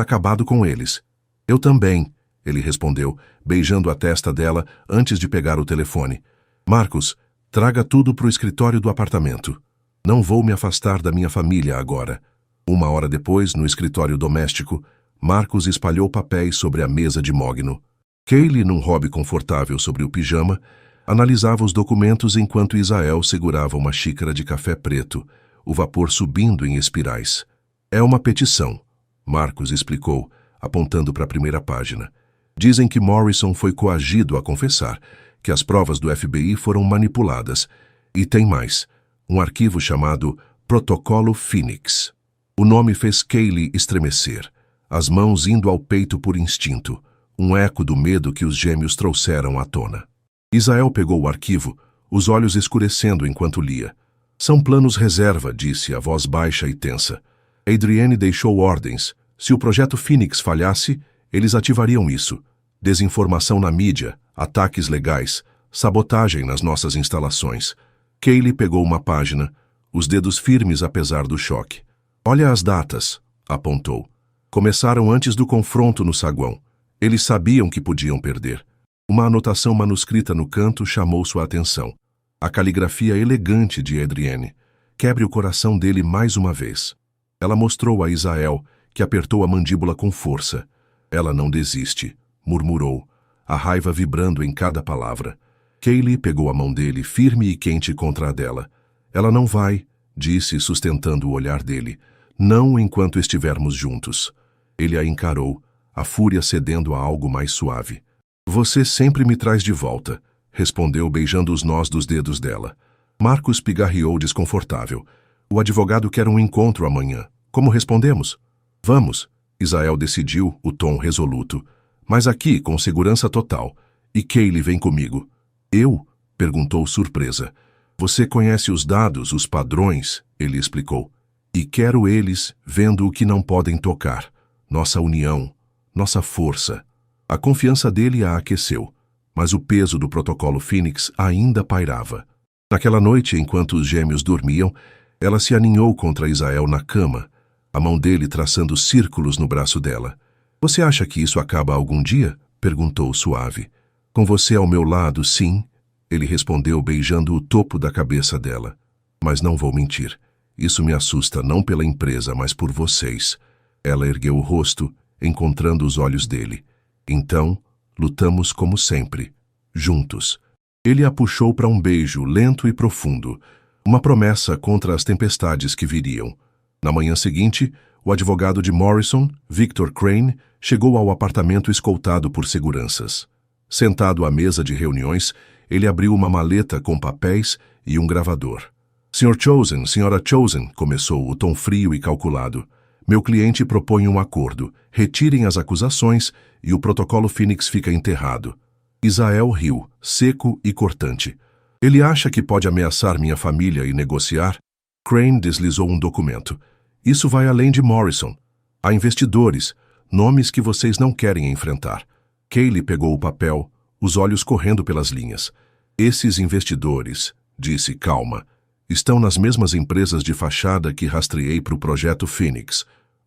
acabado com eles. Eu também, ele respondeu, beijando a testa dela antes de pegar o telefone. Marcos, traga tudo para o escritório do apartamento. Não vou me afastar da minha família agora. 1 hora depois, no escritório doméstico, Marcos espalhou papéis sobre a mesa de mogno. Kaylee, num hobby confortável sobre o pijama, analisava os documentos enquanto Israel segurava uma xícara de café preto, o vapor subindo em espirais. É uma petição, Marcos explicou, apontando para a primeira página. Dizem que Morrison foi coagido a confessar, que as provas do FBI foram manipuladas. E tem mais, um arquivo chamado Protocolo Phoenix. O nome fez Kaylee estremecer, as mãos indo ao peito por instinto, um eco do medo que os gêmeos trouxeram à tona. Israel pegou o arquivo, os olhos escurecendo enquanto lia. São planos reserva, disse a voz baixa e tensa. Adrienne deixou ordens. Se o projeto Phoenix falhasse, eles ativariam isso. Desinformação na mídia, ataques legais, sabotagem nas nossas instalações. Kaylee pegou uma página, os dedos firmes apesar do choque. Olha as datas, apontou. Começaram antes do confronto no saguão. Eles sabiam que podiam perder. Uma anotação manuscrita no canto chamou sua atenção. A caligrafia elegante de Adrienne. Quebre o coração dele mais uma vez. Ela mostrou a Israel, que apertou a mandíbula com força. Ela não desiste, murmurou, a raiva vibrando em cada palavra. Kaylee pegou a mão dele, firme e quente contra a dela. Ela não vai, disse, sustentando o olhar dele. Não enquanto estivermos juntos. Ele a encarou, a fúria cedendo a algo mais suave. Você sempre me traz de volta, respondeu beijando os nós dos dedos dela. Marcos pigarreou desconfortável. O advogado quer um encontro amanhã. Como respondemos? Vamos, Israel decidiu, o tom resoluto. Mas aqui, com segurança total. E Kaylee vem comigo. Eu? Perguntou surpresa. Você conhece os dados, os padrões, ele explicou. E quero eles vendo o que não podem tocar. Nossa união, nossa força. A confiança dele a aqueceu, mas o peso do protocolo Phoenix ainda pairava. Naquela noite, enquanto os gêmeos dormiam, ela se aninhou contra Israel na cama, a mão dele traçando círculos no braço dela. Você acha que isso acaba algum dia? Perguntou suave. Com você ao meu lado, sim, ele respondeu beijando o topo da cabeça dela. Mas não vou mentir. Isso me assusta não pela empresa, mas por vocês. Ela ergueu o rosto, encontrando os olhos dele. Então, lutamos como sempre, juntos. Ele a puxou para um beijo lento e profundo, uma promessa contra as tempestades que viriam. Na manhã seguinte, o advogado de Morrison, Victor Crane, chegou ao apartamento escoltado por seguranças. Sentado à mesa de reuniões, ele abriu uma maleta com papéis e um gravador. Sr. Chosen, Sra. Chosen, começou o tom frio e calculado. Meu cliente propõe um acordo. Retirem as acusações e o protocolo Phoenix fica enterrado. Israel riu, seco e cortante. Ele acha que pode ameaçar minha família e negociar? Crane deslizou um documento. Isso vai além de Morrison. Há investidores, nomes que vocês não querem enfrentar. Kaylee pegou o papel, os olhos correndo pelas linhas. Esses investidores, disse calma, estão nas mesmas empresas de fachada que rastreei para o projeto Phoenix.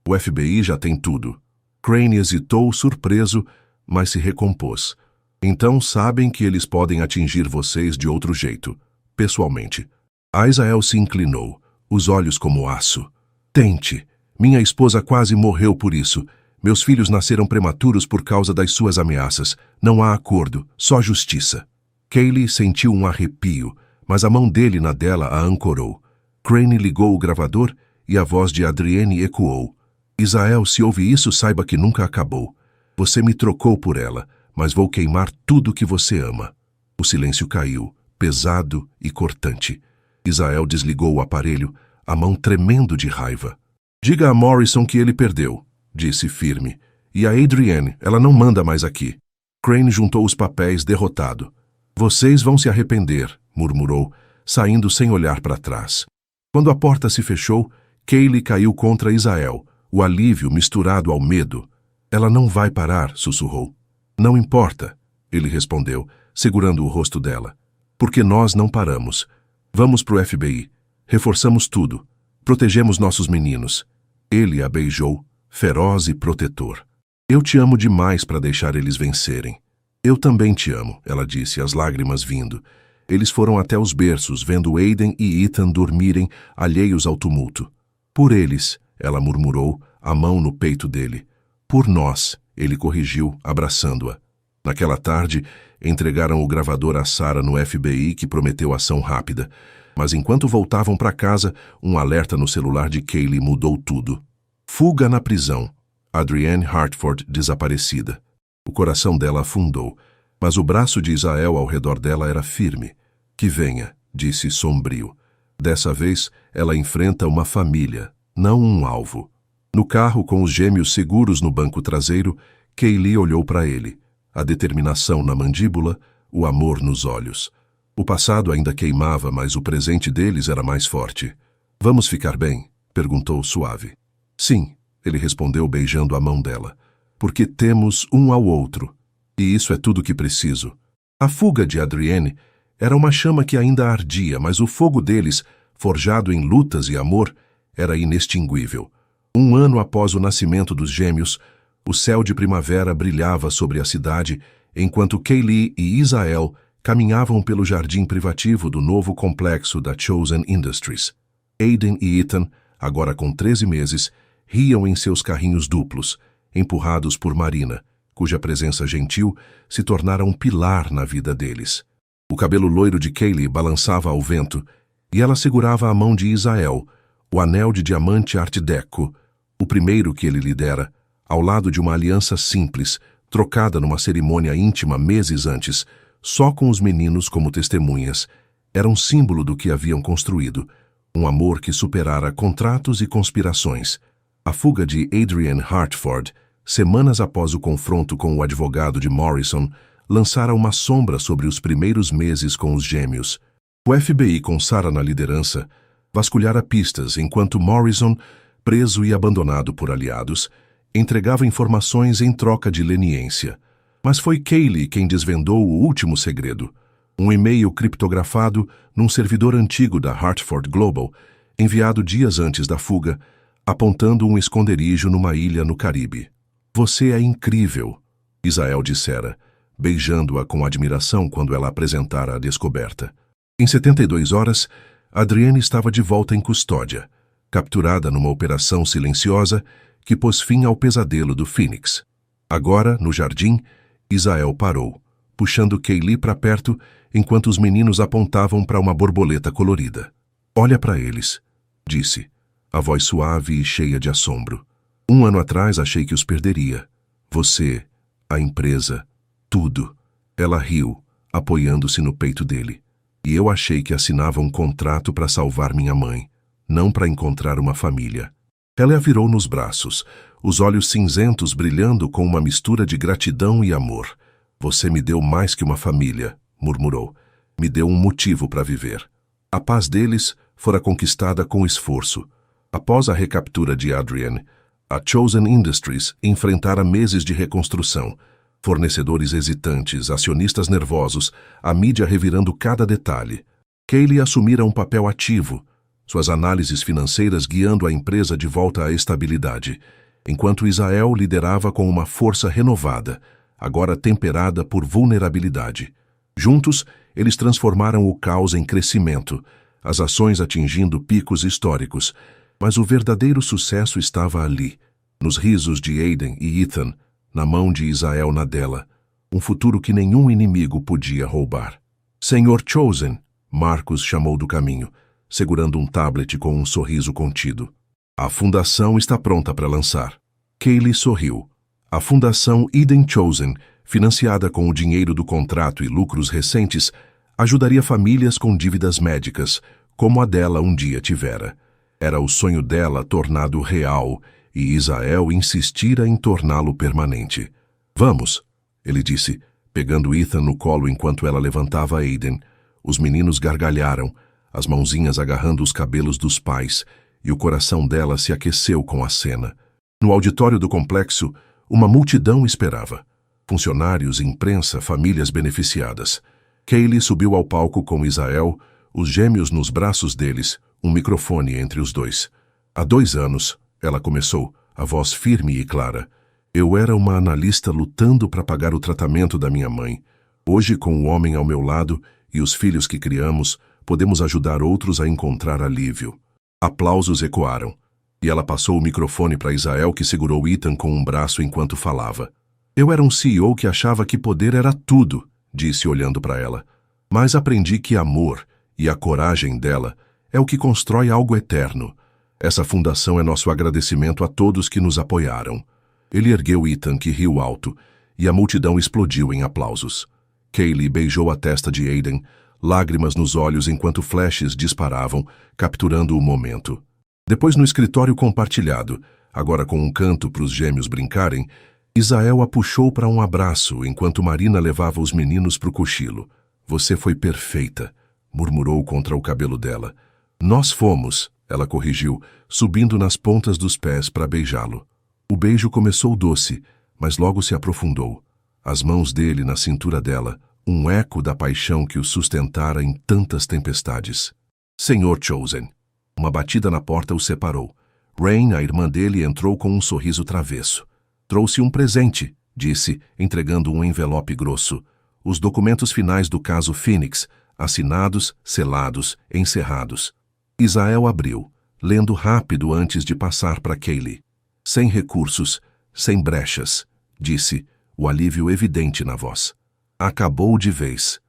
O FBI já tem tudo. Crane hesitou, surpreso, mas se recompôs. Então sabem que eles podem atingir vocês de outro jeito, pessoalmente. Israel se inclinou, os olhos como aço. Tente. Minha esposa quase morreu por isso. Meus filhos nasceram prematuros por causa das suas ameaças. Não há acordo, só justiça. Kaylee sentiu um arrepio, mas a mão dele na dela a ancorou. Crane ligou o gravador e a voz de Adrienne ecoou. Israel, se ouve isso, saiba que nunca acabou. Você me trocou por ela, mas vou queimar tudo que você ama. O silêncio caiu, pesado e cortante. Israel desligou o aparelho, a mão tremendo de raiva. Diga a Morrison que ele perdeu, disse firme. E a Adrienne, ela não manda mais aqui. Crane juntou os papéis, derrotado. Vocês vão se arrepender, murmurou, saindo sem olhar para trás. Quando a porta se fechou, Kaylee caiu contra Israel, o alívio misturado ao medo. Ela não vai parar, sussurrou. Não importa, ele respondeu, segurando o rosto dela. Porque nós não paramos. Vamos pro FBI. Reforçamos tudo. Protegemos nossos meninos. Ele a beijou, feroz e protetor. Eu te amo demais para deixar eles vencerem. Eu também te amo, ela disse, as lágrimas vindo. Eles foram até os berços, vendo Aiden e Ethan dormirem, alheios ao tumulto. Por eles, ela murmurou, a mão no peito dele. Por nós, ele corrigiu, abraçando-a. Naquela tarde, entregaram o gravador a Sarah no FBI, que prometeu ação rápida. Mas enquanto voltavam para casa, um alerta no celular de Kaylee mudou tudo. Fuga na prisão. Adrienne Hartford desaparecida. O coração dela afundou, mas o braço de Israel ao redor dela era firme. Que venha, disse sombrio. Dessa vez, ela enfrenta uma família, não um alvo. No carro, com os gêmeos seguros no banco traseiro, Kaylee olhou para ele. A determinação na mandíbula, o amor nos olhos. O passado ainda queimava, mas o presente deles era mais forte. Vamos ficar bem? Perguntou suave. Sim, ele respondeu beijando a mão dela. Porque temos um ao outro. E isso é tudo que preciso. A fuga de Adrienne era uma chama que ainda ardia, mas o fogo deles, forjado em lutas e amor, era inextinguível. 1 ano após o nascimento dos gêmeos, o céu de primavera brilhava sobre a cidade, enquanto Kaylee e Israel caminhavam pelo jardim privativo do novo complexo da Chosen Industries. Aiden e Ethan, agora com 13 meses, riam em seus carrinhos duplos, empurrados por Marina, cuja presença gentil se tornara um pilar na vida deles. O cabelo loiro de Kaylee balançava ao vento, e ela segurava a mão de Israel, o anel de diamante Art Deco, o primeiro que ele lhe dera, ao lado de uma aliança simples, trocada numa cerimônia íntima meses antes, só com os meninos como testemunhas. Era um símbolo do que haviam construído, um amor que superara contratos e conspirações. A fuga de Adrienne Hartford, semanas após o confronto com o advogado de Morrison, lançara uma sombra sobre os primeiros meses com os gêmeos. O FBI, com Sarah na liderança, vasculhara pistas enquanto Morrison, preso e abandonado por aliados, entregava informações em troca de leniência. Mas foi Kaylee quem desvendou o último segredo. Um e-mail criptografado num servidor antigo da Hartford Global, enviado dias antes da fuga, apontando um esconderijo numa ilha no Caribe. Você é incrível, Israel dissera, beijando-a com admiração quando ela apresentara a descoberta. Em 72 horas, Adrienne estava de volta em custódia, capturada numa operação silenciosa que pôs fim ao pesadelo do Phoenix. Agora, no jardim, Israel parou, puxando Kaylee para perto enquanto os meninos apontavam para uma borboleta colorida. Olha para eles, disse, a voz suave e cheia de assombro. 1 ano atrás achei que os perderia. Você, a empresa, tudo. Ela riu, apoiando-se no peito dele. E eu achei que assinava um contrato para salvar minha mãe, não para encontrar uma família. Ela a virou nos braços, os olhos cinzentos brilhando com uma mistura de gratidão e amor. Você me deu mais que uma família, murmurou. Me deu um motivo para viver. A paz deles fora conquistada com esforço. Após a recaptura de Adrienne, a Chosen Industries enfrentara meses de reconstrução. Fornecedores hesitantes, acionistas nervosos, a mídia revirando cada detalhe. Kaylee assumira um papel ativo, suas análises financeiras guiando a empresa de volta à estabilidade, enquanto Israel liderava com uma força renovada, agora temperada por vulnerabilidade. Juntos, eles transformaram o caos em crescimento, as ações atingindo picos históricos, mas o verdadeiro sucesso estava ali, nos risos de Aiden e Ethan, na mão de Israel na dela, um futuro que nenhum inimigo podia roubar. Senhor Chosen, Marcos chamou do caminho, segurando um tablet com um sorriso contido. A fundação está pronta para lançar. Kaylee sorriu. A Fundação Eden Chosen, financiada com o dinheiro do contrato e lucros recentes, ajudaria famílias com dívidas médicas, como a dela um dia tivera. Era o sonho dela tornado real, e Israel insistira em torná-lo permanente. Vamos, ele disse, pegando Ethan no colo enquanto ela levantava Aiden. Os meninos gargalharam, as mãozinhas agarrando os cabelos dos pais, e o coração dela se aqueceu com a cena. No auditório do complexo, uma multidão esperava. Funcionários, imprensa, famílias beneficiadas. Kaylee subiu ao palco com Israel, os gêmeos nos braços deles, um microfone entre os dois. Há 2 anos, ela começou, a voz firme e clara. Eu era uma analista lutando para pagar o tratamento da minha mãe. Hoje, com o homem ao meu lado e os filhos que criamos, podemos ajudar outros a encontrar alívio. Aplausos ecoaram, e ela passou o microfone para Israel, que segurou Ethan com um braço enquanto falava. Eu era um CEO que achava que poder era tudo, disse olhando para ela. Mas aprendi que amor e a coragem dela é o que constrói algo eterno. Essa fundação é nosso agradecimento a todos que nos apoiaram. Ele ergueu Ethan, que riu alto, e a multidão explodiu em aplausos. Kaylee beijou a testa de Aiden, lágrimas nos olhos enquanto flashes disparavam, capturando o momento. Depois, no escritório compartilhado, agora com um canto para os gêmeos brincarem, Israel a puxou para um abraço enquanto Marina levava os meninos para o cochilo. Você foi perfeita, murmurou contra o cabelo dela. Nós fomos, ela corrigiu, subindo nas pontas dos pés para beijá-lo. O beijo começou doce, mas logo se aprofundou. As mãos dele na cintura dela, um eco da paixão que o sustentara em tantas tempestades. Senhor Chosen. Uma batida na porta o separou. Rain, a irmã dele, entrou com um sorriso travesso. Trouxe um presente, disse, entregando um envelope grosso. Os documentos finais do caso Phoenix, assinados, selados, encerrados. Israel abriu, lendo rápido antes de passar para Kaylee. Sem recursos, sem brechas, disse, o alívio evidente na voz. Acabou de vez.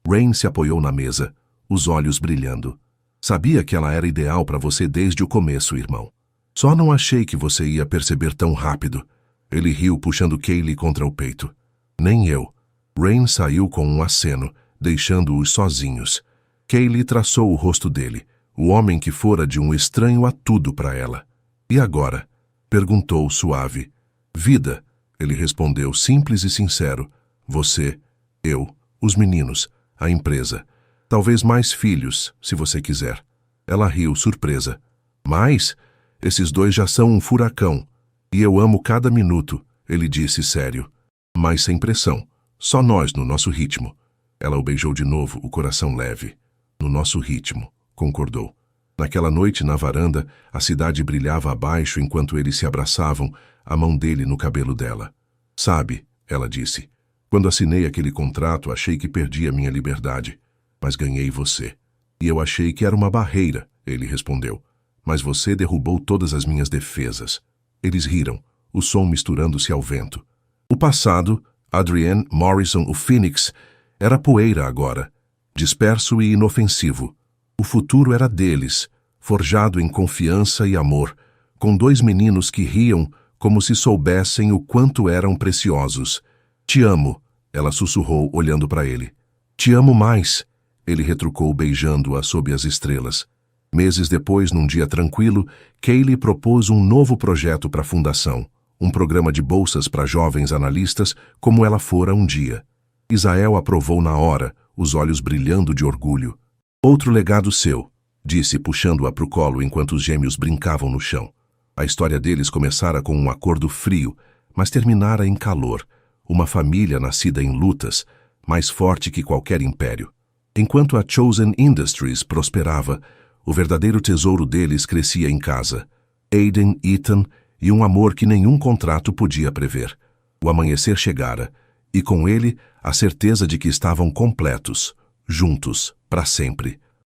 Rain se apoiou na mesa, os olhos brilhando. Sabia que ela era ideal para você desde o começo, irmão. Só não achei que você ia perceber tão rápido. Ele riu, puxando Kaylee contra o peito. Nem eu. Rain saiu com um aceno, deixando-os sozinhos. Kaylee traçou o rosto dele, o homem que fora de um estranho a tudo para ela. E agora? Perguntou suave. Vida, ele respondeu simples e sincero. Você, eu, os meninos, a empresa. Talvez mais filhos, se você quiser. Ela riu, surpresa. Mais? Esses 2 já são um furacão. E eu amo cada minuto, ele disse sério. Mas sem pressão. Só nós no nosso ritmo. Ela o beijou de novo, o coração leve. No nosso ritmo, concordou. Naquela noite, na varanda, a cidade brilhava abaixo enquanto eles se abraçavam, a mão dele no cabelo dela. Sabe, ela disse, quando assinei aquele contrato, achei que perdi a minha liberdade. Mas ganhei você. E eu achei que era uma barreira, ele respondeu. Mas você derrubou todas as minhas defesas. Eles riram, o som misturando-se ao vento. O passado, Adrienne, Morrison, o Phoenix, era poeira agora, disperso e inofensivo. O futuro era deles, forjado em confiança e amor, com 2 meninos que riam como se soubessem o quanto eram preciosos. Te amo, ela sussurrou, olhando para ele. Te amo mais, ele retrucou, beijando-a sob as estrelas. Meses depois, num dia tranquilo, Kaylee propôs um novo projeto para a fundação, um programa de bolsas para jovens analistas como ela fora um dia. Israel aprovou na hora, os olhos brilhando de orgulho. Outro legado seu, disse, puxando-a para o colo enquanto os gêmeos brincavam no chão. A história deles começara com um acordo frio, mas terminara em calor, uma família nascida em lutas, mais forte que qualquer império. Enquanto a Chosen Industries prosperava, o verdadeiro tesouro deles crescia em casa. Aiden, Ethan e um amor que nenhum contrato podia prever. O amanhecer chegara, e com ele a certeza de que estavam completos, juntos, para sempre.